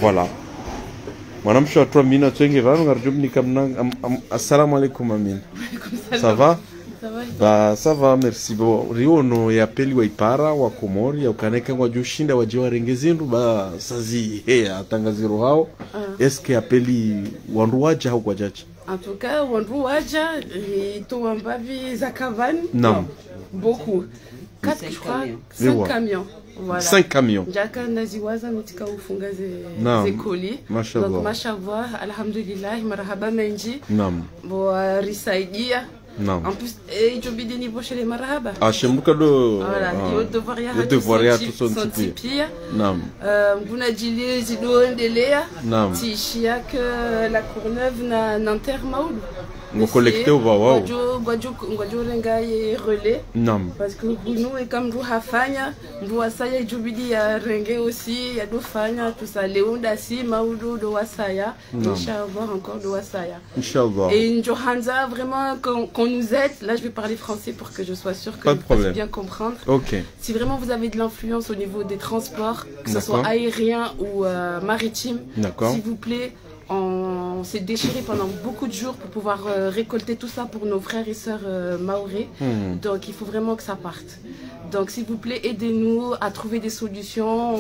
voilà Madame Chouatou Amina Tchenge va nous rejoindre comme assalamu alaikum Amina. Ça va? Ça va. Bah ça va merci bon. Rio no ya peli wa Ipara wa Komori ya ukaneka wa jushinda wa jiwa rengezindu ba sazi atangaziro hao. Est-ce que apeli wanruaja au kwa jaji? En tout cas wanruaja to ambavi zakavani. Non. Beaucoup. 4 je crois 5 camions. Voilà. 5 camions. Jaka naziwaza mitika ufunga ze koli. Donc mashallah, alhamdulillah, marhaba menji. Naam. Bo risaidia. Naam. En plus, jobidi niveau chez les marhaba. Shembuka do. Voilà, yo devoria tout son tipia. Naam. Buna jili zido endelea. Naam. Tishia que la Courneuve na Nanterre Maoul. Ngo collecté au wow. Ngwajo renga ye relais. Naam. Parce que nous et comme vous hafanya, vous asaya jubidi ya renge aussi, ya do fanya tout ça Léonda si Maoudou do wasaya. Inch'Allah encore do wasaya. Inch'Allah. Et Johanza vraiment qu'on nous aide. Là je vais parler français pour que je sois sûre que vous puissiez bien comprendre. OK. Si vraiment vous avez de l'influence au niveau des transports, que ce soit aérien ou maritime, s'il vous plaît, on s'est déchiré pendant beaucoup de jours pour pouvoir récolter tout ça pour nos frères et sœurs maorais. Donc il faut vraiment que ça parte. Donc s'il vous plaît, aidez-nous à trouver des solutions.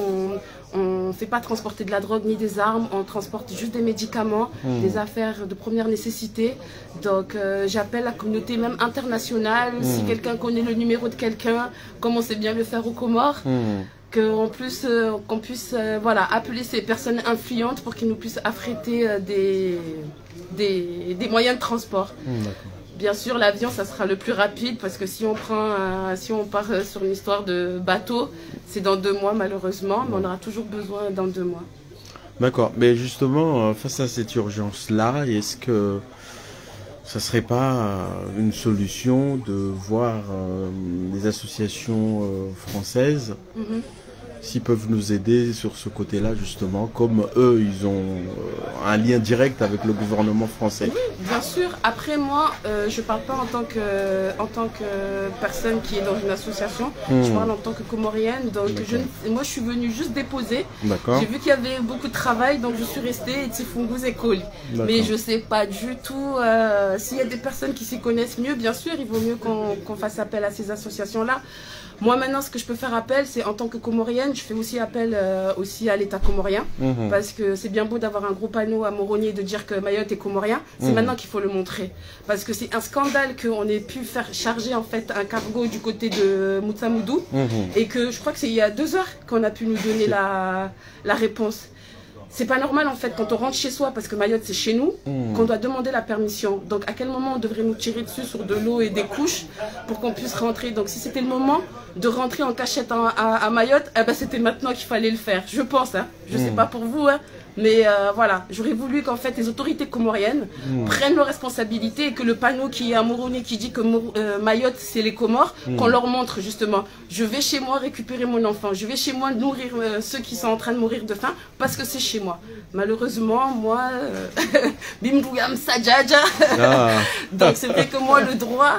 On ne fait pas transporter de la drogue ni des armes, on transporte juste des médicaments, des affaires de première nécessité. Donc j'appelle la communauté même internationale, si quelqu'un connaît le numéro de quelqu'un, comme on sait bien le faire aux Comores, qu'on puisse voilà, appeler ces personnes influentes pour qu'ils nous puissent affréter des moyens de transport. Bien sûr, l'avion, ça sera le plus rapide parce que si on part sur une histoire de bateau, c'est dans 2 mois malheureusement, mais on aura toujours besoin dans 2 mois. D'accord, mais justement, face à cette urgence-là, est-ce que ça serait pas une solution de voir les associations françaises s'ils peuvent nous aider sur ce côté-là, justement, comme eux, ils ont un lien direct avec le gouvernement français. Oui, bien sûr. Après, moi, je ne parle pas en tant que personne qui est dans une association. Je parle en tant que Comorienne. Donc, moi, je suis venue juste déposer. J'ai vu qu'il y avait beaucoup de travail, donc je suis restée et Tifunguz et Koli. Mais je ne sais pas du tout s'il y a des personnes qui s'y connaissent mieux. Bien sûr, il vaut mieux qu'on fasse appel à ces associations-là. Moi maintenant ce que je peux faire appel c'est en tant que Comorienne, je fais aussi appel aussi à l'État comorien parce que c'est bien beau d'avoir un gros panneau à Moroni et de dire que Mayotte est comorien, c'est maintenant qu'il faut le montrer parce que c'est un scandale qu'on ait pu faire charger en fait un cargo du côté de Moutsamoudou et que je crois que c'est il y a 2 heures qu'on a pu nous donner la réponse. C'est pas normal en fait quand on rentre chez soi, parce que Mayotte c'est chez nous, qu'on doit demander la permission. Donc à quel moment on devrait nous tirer dessus sur de l'eau et des couches pour qu'on puisse rentrer. Donc si c'était le moment, de rentrer en cachette à Mayotte, eh ben, c'était maintenant qu'il fallait le faire, je pense. Hein. Je ne sais pas pour vous, hein. Mais voilà, j'aurais voulu qu'en fait les autorités comoriennes prennent leurs responsabilités et que le panneau qui est à Moroni qui dit que Mayotte c'est les Comores, qu'on leur montre justement, je vais chez moi récupérer mon enfant, je vais chez moi nourrir ceux qui sont en train de mourir de faim parce que c'est chez moi. Malheureusement, moi, Bimbougam Sadjaja, donc c'est vrai que moi le droit,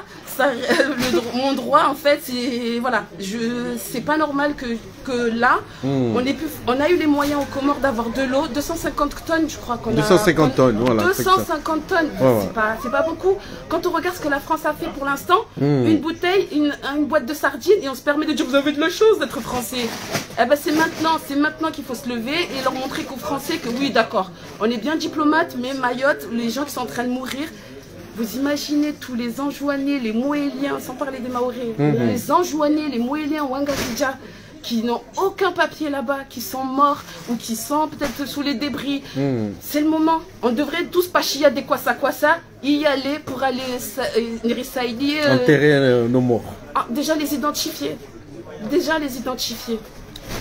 mon droit en fait, c'est voilà, c'est pas normal que là, on a eu les moyens aux Comores d'avoir de l'eau, 250 tonnes je crois qu'on a. 250 tonnes, voilà. 250 tonnes, c'est pas beaucoup. Quand on regarde ce que la France a fait pour l'instant, une bouteille, une boîte de sardines et on se permet de dire vous avez de la chose d'être français. Eh ben c'est maintenant qu'il faut se lever et leur montrer qu'aux Français que oui d'accord, on est bien diplomate mais Mayotte, les gens qui sont en train de mourir. Vous imaginez tous les Anjouanais, les Moéliens, sans parler des Maoris, les Anjouanais, les Moéliens, Ouangadija, qui n'ont aucun papier là-bas, qui sont morts ou qui sont peut-être sous les débris. C'est le moment. On devrait tous pachia des Kwasa y aller pour aller enterrer nos morts. Déjà les identifier.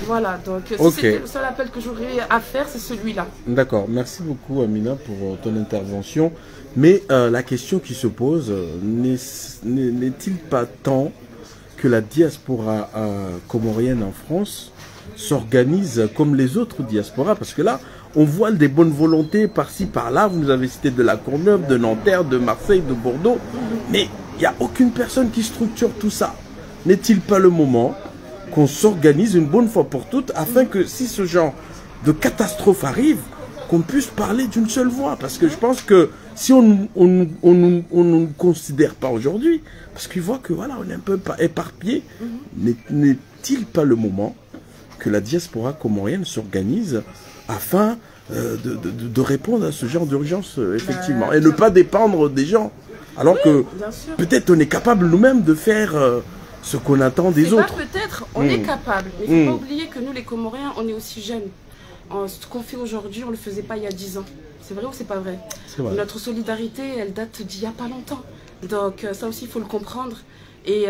Voilà, donc c'était le seul appel que j'aurais à faire, c'est celui-là. D'accord, merci beaucoup Amina pour ton intervention. Mais la question qui se pose, n'est-il pas temps que la diaspora comorienne en France s'organise comme les autres diasporas? Parce que là, on voit des bonnes volontés par-ci, par-là. Vous nous avez cité de la Courneuve, de Nanterre, de Marseille, de Bordeaux. Mais il n'y a aucune personne qui structure tout ça. N'est-il pas le moment qu'on s'organise une bonne fois pour toutes afin que si ce genre de catastrophe arrive, qu'on puisse parler d'une seule voix? Parce que je pense que si on ne nous considère pas aujourd'hui, parce qu'ils voient que voilà, on est un peu éparpillé, n'est-il pas le moment que la diaspora comorienne s'organise afin de répondre à ce genre d'urgence, effectivement, et ne pas dépendre des gens, alors que peut-être on est capable nous-mêmes de faire ce qu'on attend des autres. Peut-être, on est capable, mais il ne faut pas oublier que nous, les Comoriens, on est aussi jeunes. Ce qu'on fait aujourd'hui, on ne le faisait pas il y a 10 ans. C'est vrai ou c'est pas vrai? Notre solidarité, elle date d'il n'y a pas longtemps. Donc ça aussi, il faut le comprendre. Et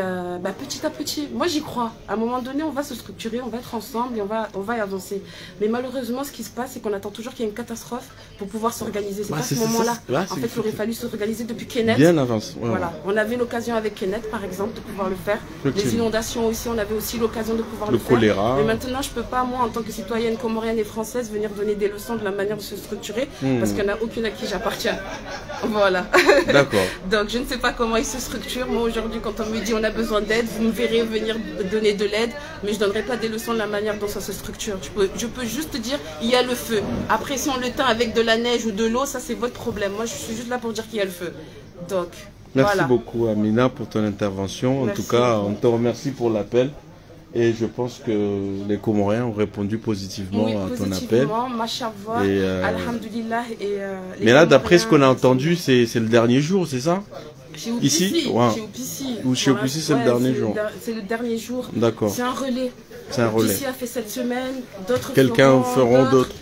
petit à petit, moi j'y crois. À un moment donné, on va se structurer, on va être ensemble et on va y avancer. Mais malheureusement, ce qui se passe, c'est qu'on attend toujours qu'il y ait une catastrophe pour pouvoir s'organiser. C'est pas ce moment-là. En fait, il aurait fallu s'organiser depuis Kenneth. Bien avance. Voilà. On avait l'occasion avec Kenneth, par exemple, de pouvoir le faire. Les inondations aussi, on avait aussi l'occasion de pouvoir le faire. Le choléra. Mais maintenant, je peux pas, moi, en tant que citoyenne comorienne et française, venir donner des leçons de la manière de se structurer parce qu'il n'y en a aucune à qui j'appartiens. Voilà. D'accord. Donc, je ne sais pas comment ils se structurent. Moi, aujourd'hui, quand on me dit on a besoin d'aide, vous me verrez venir donner de l'aide, mais je ne donnerai pas des leçons de la manière dont ça se structure. Je peux juste dire, il y a le feu. Après, si on le teint avec de la neige ou de l'eau, ça c'est votre problème. Moi, je suis juste là pour dire qu'il y a le feu. Donc, merci beaucoup Amina pour ton intervention. En tout cas, on te remercie pour l'appel. Et je pense que les Comoriens ont répondu positivement à ton appel. Alhamdulillah. Mais là, d'après ce qu'on a entendu, c'est le dernier jour, c'est ça? Ici, chez Opissi, c'est le dernier jour. C'est le dernier jour. D'accord. C'est un relais. C'est un relais. Opissi a fait cette semaine, d'autres feront d'autres.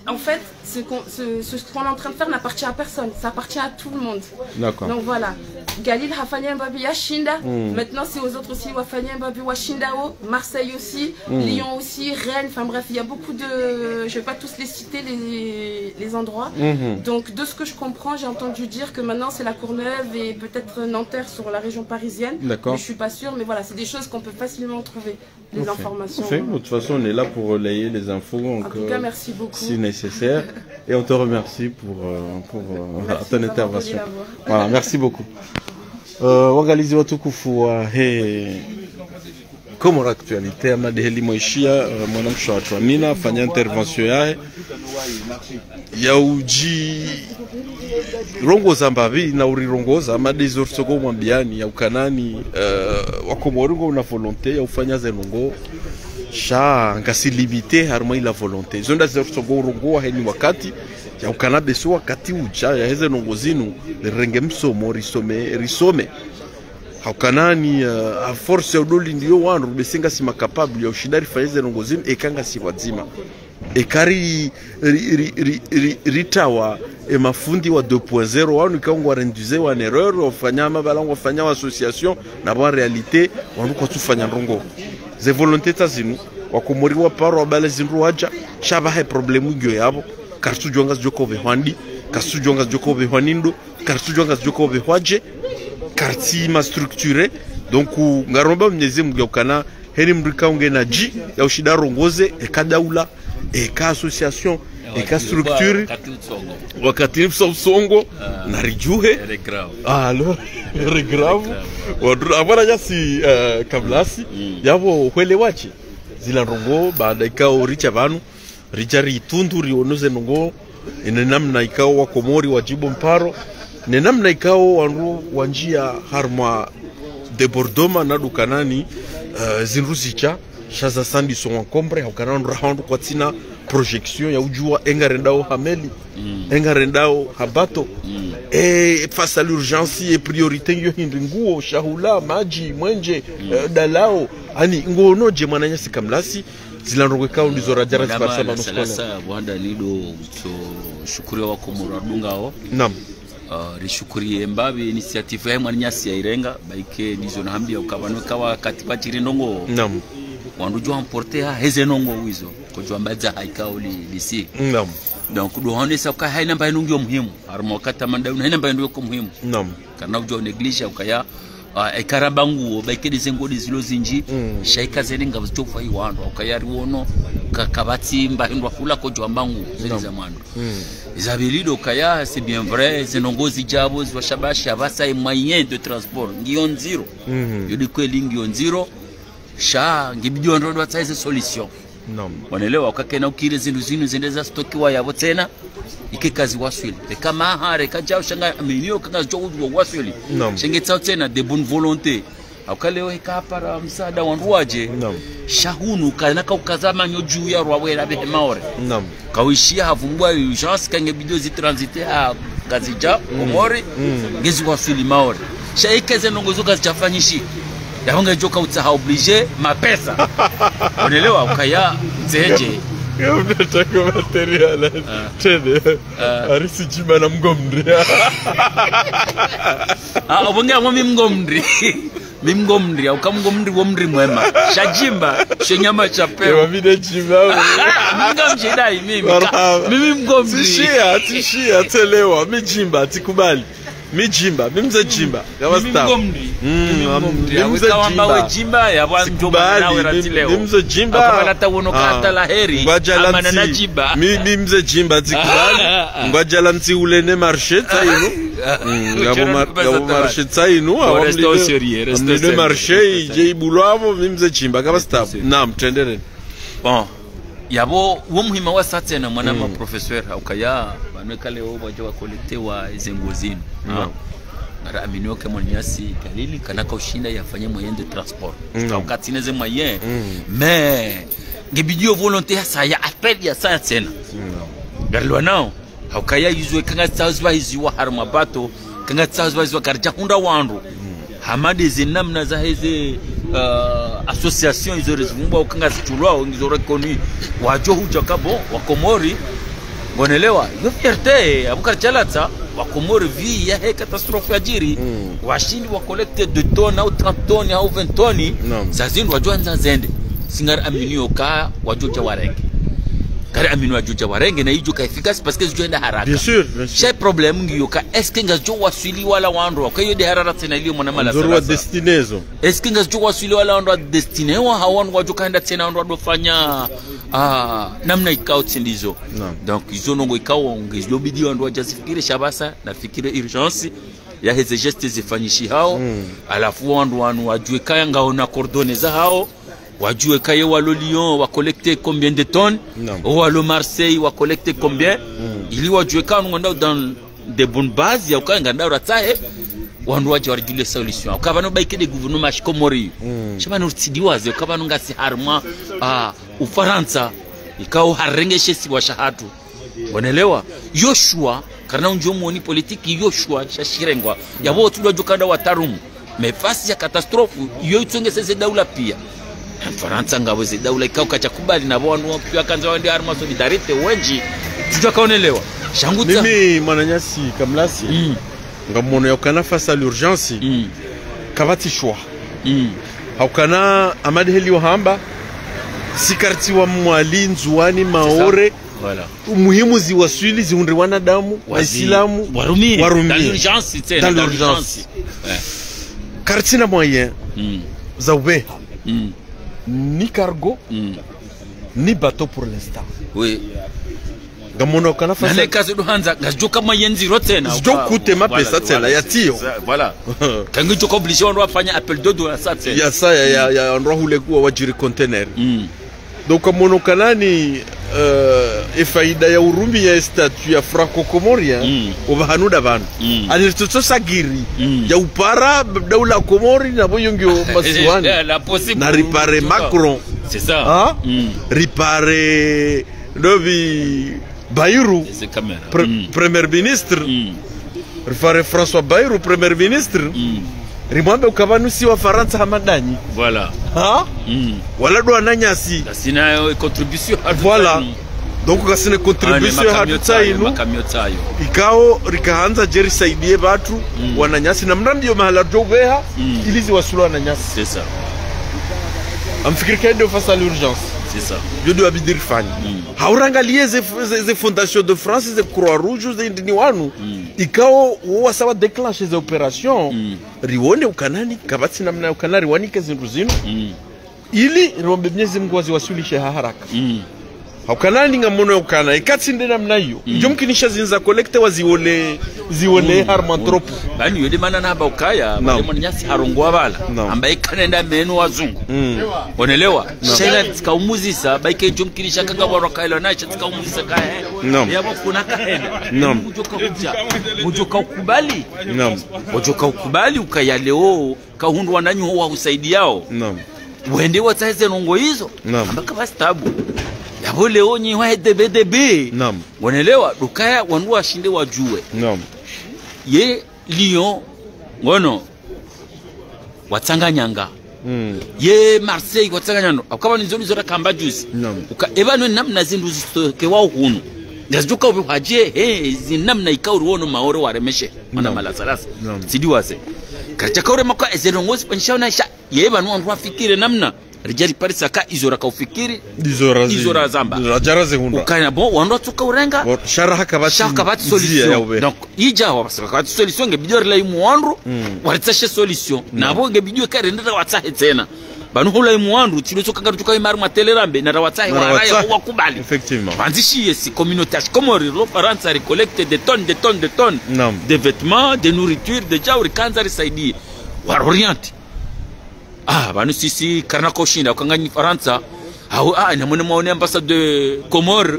En fait, ce qu'on est en train de faire n'appartient à personne, ça appartient à tout le monde. D'accord. Donc voilà. Galil Hafania Mbabi Yashinda. Maintenant, c'est aux autres aussi. Wafania Mbabi Washindao. Marseille aussi. Lyon aussi. Rennes. Enfin bref, il y a beaucoup de. Je ne vais pas tous les citer, les endroits. Donc, de ce que je comprends, j'ai entendu dire que maintenant, c'est la Courneuve et peut-être Nanterre sur la région parisienne. D'accord. Mais je ne suis pas sûre. Mais voilà, c'est des choses qu'on peut facilement trouver. Les informations. De toute façon, on est là pour relayer les infos. En tout cas, merci beaucoup. Si nécessaire. Et on te remercie pour ton intervention. Voilà, merci beaucoup. Wangalizi watukufu wa Komoro Actualité amadeheli moishia mwanamsha watu Amina fanya intervention yae ya uji rongoza mbavi na urirongoza amadezi orsoko mwambiani ya ukanani wakomoringo na volonté ya ufanya zenongo sha ngasi limité harmo ila volonté zonda zorsoko rongo heni wakati ya ukanabe so wakati uja ya heze nongozinu renge msomo risome haukanani a force ya udoli ndiyo wanu besenga si makapabli ya ushindari fanyeze nongozinu ekanga si wadzima ekari ritawa e mafundi wa 2.0 wanu ikaungwa renduze wa erreur wafanya mabalango wafanya wa association na ba realite wanu kwa tufanya ndongo ze volonté tazinu wakomoriwa paro abale zinru waja shaba he problemu gyo yabo karsu jonga joko behwandi karsu jonga joko behwanindo karsu jonga joko behwaje karti ma structuré donc ngaromba mnyeze mgyokana heri mrika ungena ji ya ushida rongoze ekadaula eka association eka structure wakati msongo na rijuhe alors regrave wadura jasi kablasi yabo hwele wachi zila rongo baada ikao richa banu richari itundu rionoze nongo ina namna ikao wa komori wajibu mparo ina namna ikao wanru wanjia harma debordoma na dukanani zinruzicha shaza sandi son encombre haukananu rahandu kwa tina projection ya ujua engarendao hameli engarendao habato face à l'urgence et priorité yo hindinguo shahula maji mwenje dalao ani ngono je mananyasi kamlasi zilandroke kao ndizo rajara zibarsama nuskole sasa bwanda lido so shukuri wa komora dungao nam rishukurie mbabe initiative ya mwanyasi ya irenga baike ndizo nahambia ukabano kawa katiba chirindongo nam wandu jo emporter ha hezenongo wizo ko jo ambaza haikao lisi nam donc do honde sa ka hayna mbay nungyo muhimu armo kata manda hayna mbay nungyo ko muhimu nam kana jo neglige ukaya ekarabangu baike dizengo dizilo zinji shaika zeninga butofa iwando ukaya riwono kakabati mbahindwa fula ko jo ambangu ziliza mwandu izabilido kaya c'est bien vrai zenongozi jabo zwashabasha basa moyen de transport ngion zero yodi kweli ngion zero sha ngibidio ndo twaize solution wanaelewa ukakena ukire zindu zinu zendeza stokiwa yabo tena ikikazi waswili kama hare kajao shanga aminio kanga jo waswili shengetsa tena de bonne volonté aukaleo ikapara msaada wanruaje shahunu kana kaukazama nyoju ya rwawera be maore kawishia havumbwa urgence kange bidio zi transiter a kazija omori ngezi waswili maore shaikeze nongozo kazichafanyishi yabanga joka utsaha obligé ma pesa unaelewa ukaya zeje unataka material tende arisi jima na mgomndri obonga mwa mgomndri mimgomndri ukamgomndri wo mndri mwema shajimba shenyama chapeo wavide jima mngamjidai mimi mgomndri tishia telewa mijimba tikubali mijimba mimze jimba yawa star mimze jimba ya wanjo nawe ratileo mimze jimba akabala tawono kata laheri amana na jimba mimze jimba tikubali ngwajala nti ulene marché tainu ngabo marché tainu awamle marché ije ibulwamo mimze jimba kaba star naam tendere bon yabo wo muhima wa satena mwana ma professeur ukaya banwekale wo baje wa collecte wa zengozini ngara aminio ke mwanyasi kalili kanaka ushinda yafanye moyen de transport wakati neze moyen mais ngibidio volonté sa ya appel ya sa tena garlo nao ukaya yuzwe kanga tsazwa hiziwa harma bato kanga tsazwa hiziwa karja hunda wandu hamade zinamna za heze association izo rezumba ukanga zichulwa ngizo reconu wajo huja kabo wakomori bonelewa yo fierté abukarchalata wakomori vi ya he catastrophe ajiri washindi wa collecte de tonnes au 30 tonnes au 20 tonnes zazini wajo anza zende singar aminio ka wajo chawarenge kare aminu wajo warenge na hijo ka efficace parce que zijoenda haraka bien sûr chez problème ngiyo ka est-ce que ngajo wasili wala wando ka yode harara tena ilio mwana mala sala zoro destinezo est-ce que ngajo wasili wala wando destine wa hawan wajo kaenda tena wando dofanya namna ikao tsindizo donc izo nongo ikao ngizo bidi wando wajazifikire shabasa na fikire urgence ya heze gestes zifanyishi hao alafu wando wajue kaya ngaona coordonner za hao wajue kaye walo Lyon wa collecter combien de tonnes walo Marseille wa collecter combien ili wajue kanu nganda dans de bonnes bases ya ukanga ndao ratahe wandu waje warjule solution ukabano baike de gouvernement shikomori shabano utsidiwaze ukabano ngasi harma Ufaransa ikao harengeshe si wa shahatu wanaelewa Yoshua karna unjomo ni politiki Yoshua shashirengwa yabo tulojokanda watarumu mefasi ya katastrofu yo itongese daula pia Faransa ngabo ze daula ikao kachakubali na wandu pia kanza wandi arma solidarite wenji tujakaonelewa Shangutsa. Mimi mwananyasi kamlasi. Ngamono yakana face à l'urgence. Kavati shwa. Haukana amadheli wa hamba. Sikarti wa mwali nzuani maore. Voilà. Umuhimu ziwaswili ziundri wanadamu waislamu warumie dans l'urgence dans l'urgence kartina moyen za ubeha ni cargo ni bateau pour l'instant oui ngamono kana fasa nale kazi duhanza ngajoka mayenzi rotena jokute mapesa tela ya tio voilà kangi joko obligé on doit faire appel de doigt ça c'est ya ça ya on doit rouler kwa wajiri container donc ngamono kana ni faida ya urumbi ya statut ya franco-comorien ubahanuda bantu alitoto sagiri ya upara daula Komori na boyongyo masiwani na ripare Macron c'est ça ripare Dobi Bayrou premier ministre ripare François Bayrou premier ministre rimwambe ukabanusi wa Faransa hamadanyi voilà wala do ananyasi sina contribution voilà donc kasine contribution hatutainu ikao rikaanza jeri saidie batu wananyasi na mnamdio mahala jobeha ilizi wasulu wananyasi c'est ça amfikiri kende face à l'urgence c'est ça je dois bidir fani haurangalie ze fondation de France ze Croix-Rouge ze ndini wanu ikao wasawa déclencher ze opération rione ukanani kabati namna ukanari wanike zindu zinu ili rombe Mwenyezi Mungu waziwasilishe haraka ukanani ngamono ukana ikati ndena mnayo jomkinisha zinza collecte waziole harmantropo bani yode mana na baukaya wale mnyasi harongwa bala ambaye kanenda menu wazungu onelewa shela tikaumuzisa baike jomkinisha kanga barakailo na tikaumuzisa kae yabo kuna kaenda mujoka ukubali mujoka ukubali ukayaleo kahundu wananyu wa usaidiao wende wataize nongo hizo ambaka bastabu yabo leo nyi wa DBDB wanaelewa dukaya wandu washinde wajue ye Lyon ngono watanganyanga ye Marseille watanganyanga akaba nizoni zora kamba juice ebano namna zindu zitoke wa hunu ngazuka ubihaje zinamna ikauri wono maore waremeshe mana malasalasa sidiwase kachakaure makwa ezerongozi penshaona sha ye banu wandu wafikire namna rijari parisa ka izora ka ufikiri izora zamba rajara zehunda ukanya bon wando tuka urenga sharaha kabati solution donc ija kabati solution ngebidyo la imuandu waliteshe solution nabo ngebidyo kare ndata watsahe tena banu hula imuandu tilo tuka tuka imari matelerambe na rawatsahe waraya wakubali effectivement bandishi si communauté comme le Faransa récolte des tonnes de vêtements de nourriture de jauri kanzari saidi waroriente banu sisi karna koshinda ukanganyi Faransa au na mwana maone ambassadeur Comore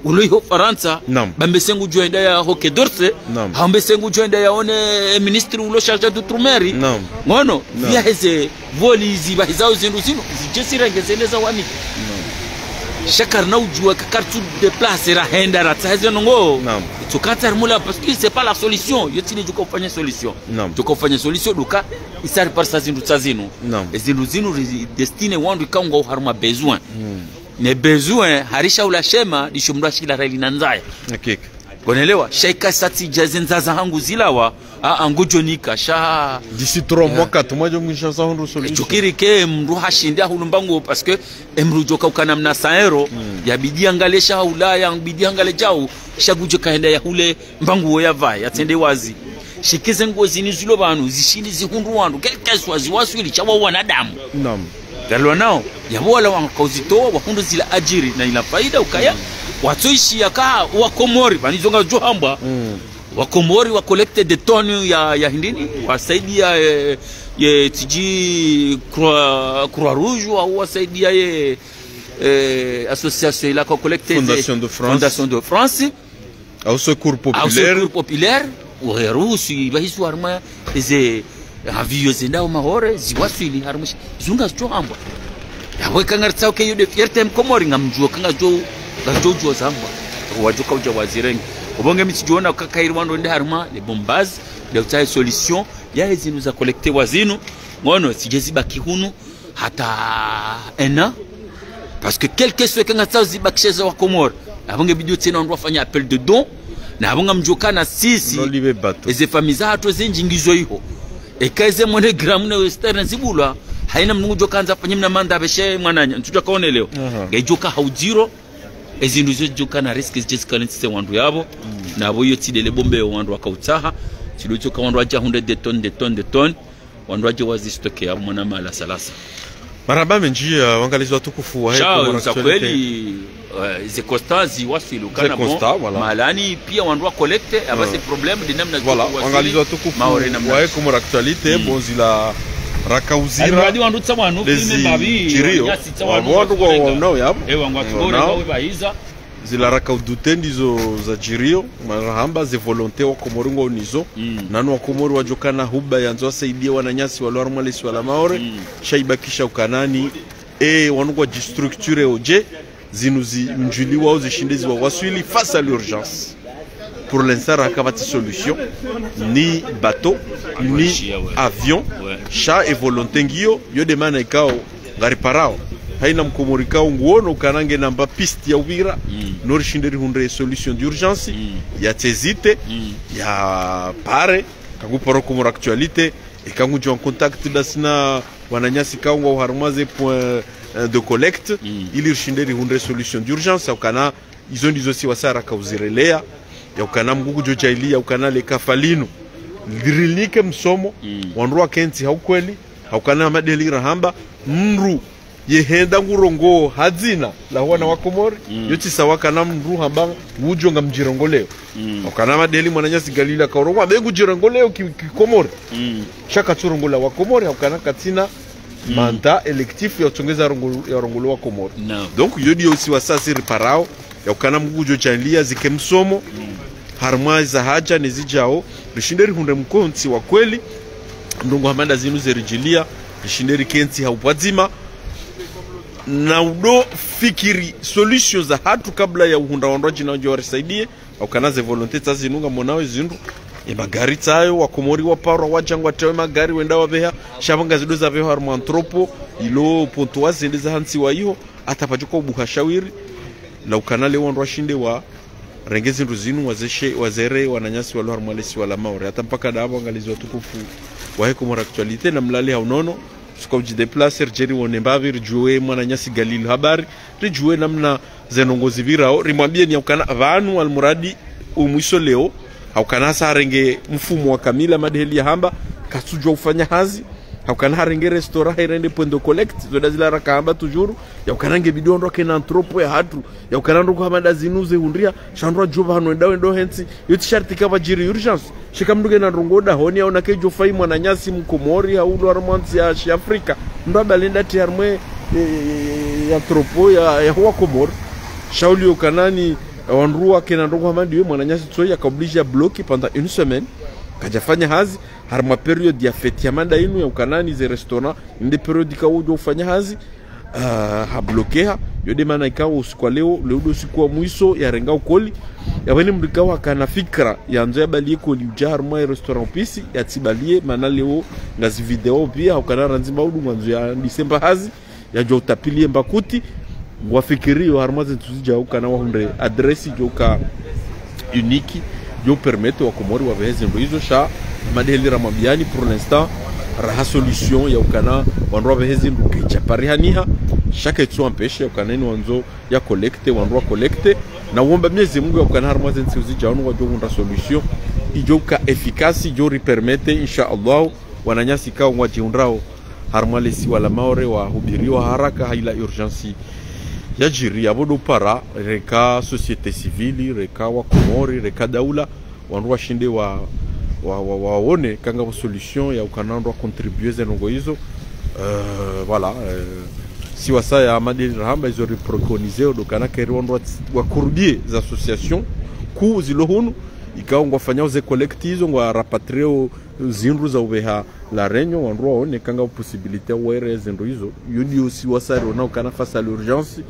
uliho Faransa bambesengu joenda ya hoke dorse hambesengu joenda ya one ministre ulo chargé d'outre-mer ngono via heze voli ziba hizao zindu zino zijesira ngezeleza wani chacun n'a joué que carte de place et la henda ratsaze nongo tu katar mula parce que c'est pas la solution yotini juko fanya solution juko fanya solution duka isari par sa zindu tsazino et zindu zinu destine wandu kaunga haruma besoin ne besoin harisha ula shema dishumra shila reli nanzaya hakika gonelewa shaika sati jazenza za hangu zilawa angujonika sha d'ici 3 mois 4 mois jongisha sa hundu solution chukiri ke mru hashindia hulumbango parce que emru joka ukana mna saero ya bidi angalesha ulaya bidi angale jao shaguje kaenda ya hule mbangu ya vai atende wazi shikize ngozi ni zulo banu zishini zihundu wandu kelkesu waziwaswili chawa wanadamu galwa nao yabo wala wankozito wakundu zila ajiri na ila faida ukaya watoishi yaka wa Komori banizonga johamba wa Komori wa collecte des tonnes ya hindini wasaidia ye tiji Croix-Rouge au wasaidia ye association ila ko collecte Fondation de France au secours populaire wa rusi bahisu arma eze avio zenda mahore ziwasili harmushi zunga johamba yawe kangartsao ke yude fiertem Komori ngamjuo kangajo gajojo zangwa wajuka uja wazireng ubonge mitijiona kakairi wando ndi haruma le bombaz le utai solution ya hizi nous a collecté wazinu ngono sijezi baki hunu hata ena parce que quelque soit kanga tsao zibakisheza wa Komori abonge bidio tena ndo fanya appel de don na abunga mjokana sisi eze famiza hatu zenji ngizo iho ekaize mwene gramu na western zibula haina mnungu joka anza fanyim na manda beshe mwananya ntuja kaone leo joka haujiro ezindu zo joka na risk jessica lense wandu yabo na abo yo tidele bombe wandu wakautaha tido joka wandu aja 100 de ton wandu aja wazistoke abo mwana mala salasa maraba menji wangalizwa tukufu wa hepo za kweli ze constance wasilu kana bon malani pia wandu wa collecte abase problem de namna voilà wangalizwa tukufu wa hepo mo actualité bon zila rakauzira hadi wandu tsamwa no kime mabi yasi tsamwa wandu kwa no yabo wangu tubore kwa baiza zila rakaudutendi zo za jirio marahamba ze volonté wa komoringo nizo nanu wa komori wajokana huba yanzo wasaidia wananyasi walo armalesi wala maore shaibakisha ukanani wanu kwa jistructure oje zinuzi mjuli wao zishindezi wa waswili face à l'urgence pour l'instant rakavati solution ni bateau ni avion sha et volonté ngio yo demana ikao ngari parao haina mkomorika nguono ukanange namba piste ya Uvira norishinderi hundre solution d'urgence ya tezite ya pare kangu paro komor actualité et kangu jo en contact dasina wananyasi kaunga harmaze point de collecte ili rishinderi hundre solution d'urgence ukana izo ndizo si wasara kauzirelea ya ukana mgugu jo jaili ya ukana le kafalinu lirilike msomo wanrua kenti haukweli haukana madeli rahamba mru yehenda ngurongo hadzina la wana wa Komori yoti sawaka na mru hamba wujo nga mjirongoleo okana madeli mwananyasi galila kaurongwa bengu jirongoleo Komori shaka turongola wa Komori okana katina manda electif ya utongeza rongolo wa Komori donc yodi yosi wasasi riparao ya okana mgujo chanlia zikemsomo harma za haja nezijao rishinderi hunde mkonti wa kweli ndongo hamanda zinu zerijilia rishinderi kenti haupazima na udo fikiri solution za hatu kabla ya uhunda wandoji na ujo risaidie au kanaze volonté tazinunga monawe zindu magari tayo wa Komori wa paro wajangwa tayo magari wenda wabeha shabanga zido za veho harmo antropo ilo pontoise ndeza hansi wa hiyo atapajuka ubuhashawiri la ukanale wandu washinde wa rengezi nduzinu wazere wananyasi walo harmalesi wala maore hata mpaka dabo angalizwa tukufu wa heko mora actualité na mlali haunono suka ujideplacer jeri wonembavi rijue mwananyasi Galil habari rijue namna zenongozi virao rimwambie ni ukana vanu almuradi umwiso leo haukana sarenge mfumo wa kamila madheli ya hamba kasujwa ufanya hazi haukana harenge restaurant herende point de collecte zoda zila rakamba tujuru ya ukanange bidondo kena antropo ya hatu ya ukanando kwa manda zinuze hundria shandwa juba hanu endo hensi yoti sharti kava jiri urgence shikamduge na rongoda honi au nakejo fai mwananyasi mkomori haulo armanzi ya Afrika ndo balenda tiarmwe ya antropo ya huwa Komori shauli ukanani wanrua kena ndongo hamandi we mwananyasi tsoi akaoblige bloki pendant une semaine kajafanya hazi harma period ya fete ya manda inu ya ukanani ze restaurant inde period ka ujo ufanya hazi ha blokeha yode mana ikawa usiku leo leudo siku wa mwiso ya renga ukoli ya wene mrikawa kana fikra ya nzo ya balie ko liuja harma restaurant pisi ya tibalie mana leo ngazi video pia ukana ranzima udu mwanzo ya Disemba hazi ya jo utapilie mbakuti wafikirio harma zentuja ukana wa hunde adresi joka unique yo permettre wa Komori wa veze ndo hizo sha madeli ramabiani pour l'instant raha solution ya ukana wanro veze ndo kicha parihaniha chaque etu empêche ya ukana ni wanzo ya collecte wanro collecte na womba miezi Mungu ya ukana harma zensi uzija wanu wajo hunda solution ijoka efficace jo permettre insha Allah wananyasi kao wajiundrao harma lesi wala maore wa hubiriwa haraka haila urgency ya jiri abodo para reka société civile reka wa Komori reka daula wandu washinde waone kanga solution ya ukanando contribuer zenongo hizo voilà si wasa ya madeli rahamba izo repreconiser do kana keri wandu wakurudie za association ku zilohunu ikao ngwafanya ze collectizo ngwa rapatrier zinru za ubeha la renyo wandu waone kanga possibilité were zendo hizo yudi si wasa rona kana face à l'urgence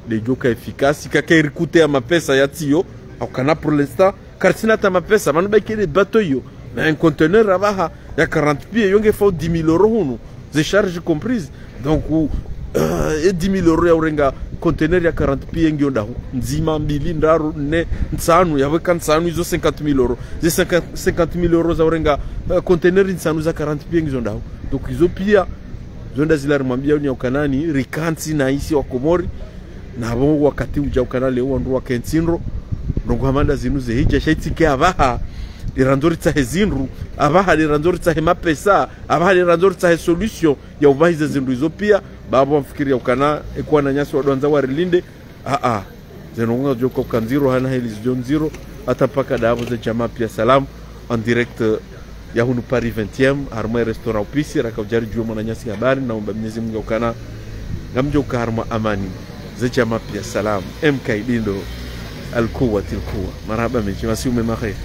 de joka efficace kaka irikute ya mapesa ya tiyo au kana pour l'instant kartina ta mapesa manu ba kile bateau yo na un conteneur rabaha ya 40 pieds yonge faut 10 000 € hunu ze charges comprises donc e 10,000 euro ya urenga container ya 40 pieds ngio ndahu nzima mbili ndaru ne nsanu yaweka nsanu hizo 50,000 euro ze 50,000 euro za urenga container nsanu za 40 pieds ngio ndahu donc hizo pia zonda zilari mwambia ni ukanani rikansi na isi wa Komori na bo wakati uja ukana leo wandu wa Kensinro ndongo hamanda zinuze hija shaitike abaha liranzori tsahe zinru abaha liranzori tsahe mapesa abaha liranzori tsahe solution ya ubahize zinru hizo pia babo wamfikiria ukana ekuwa na nyasi wadwanza warilinde zenonga joko kanziro hana heli John Zero hata paka dabo za jamaa pia salamu en direct ya hunu Paris 20e harma restaurant pisi rakavjari juo mwana nyasi habari na umba Mwenyezi Mungu ukana ngamjo karma amani za jamaa pia salamu MK Dindo alquwa tilquwa marhaba mechi wasi umema khair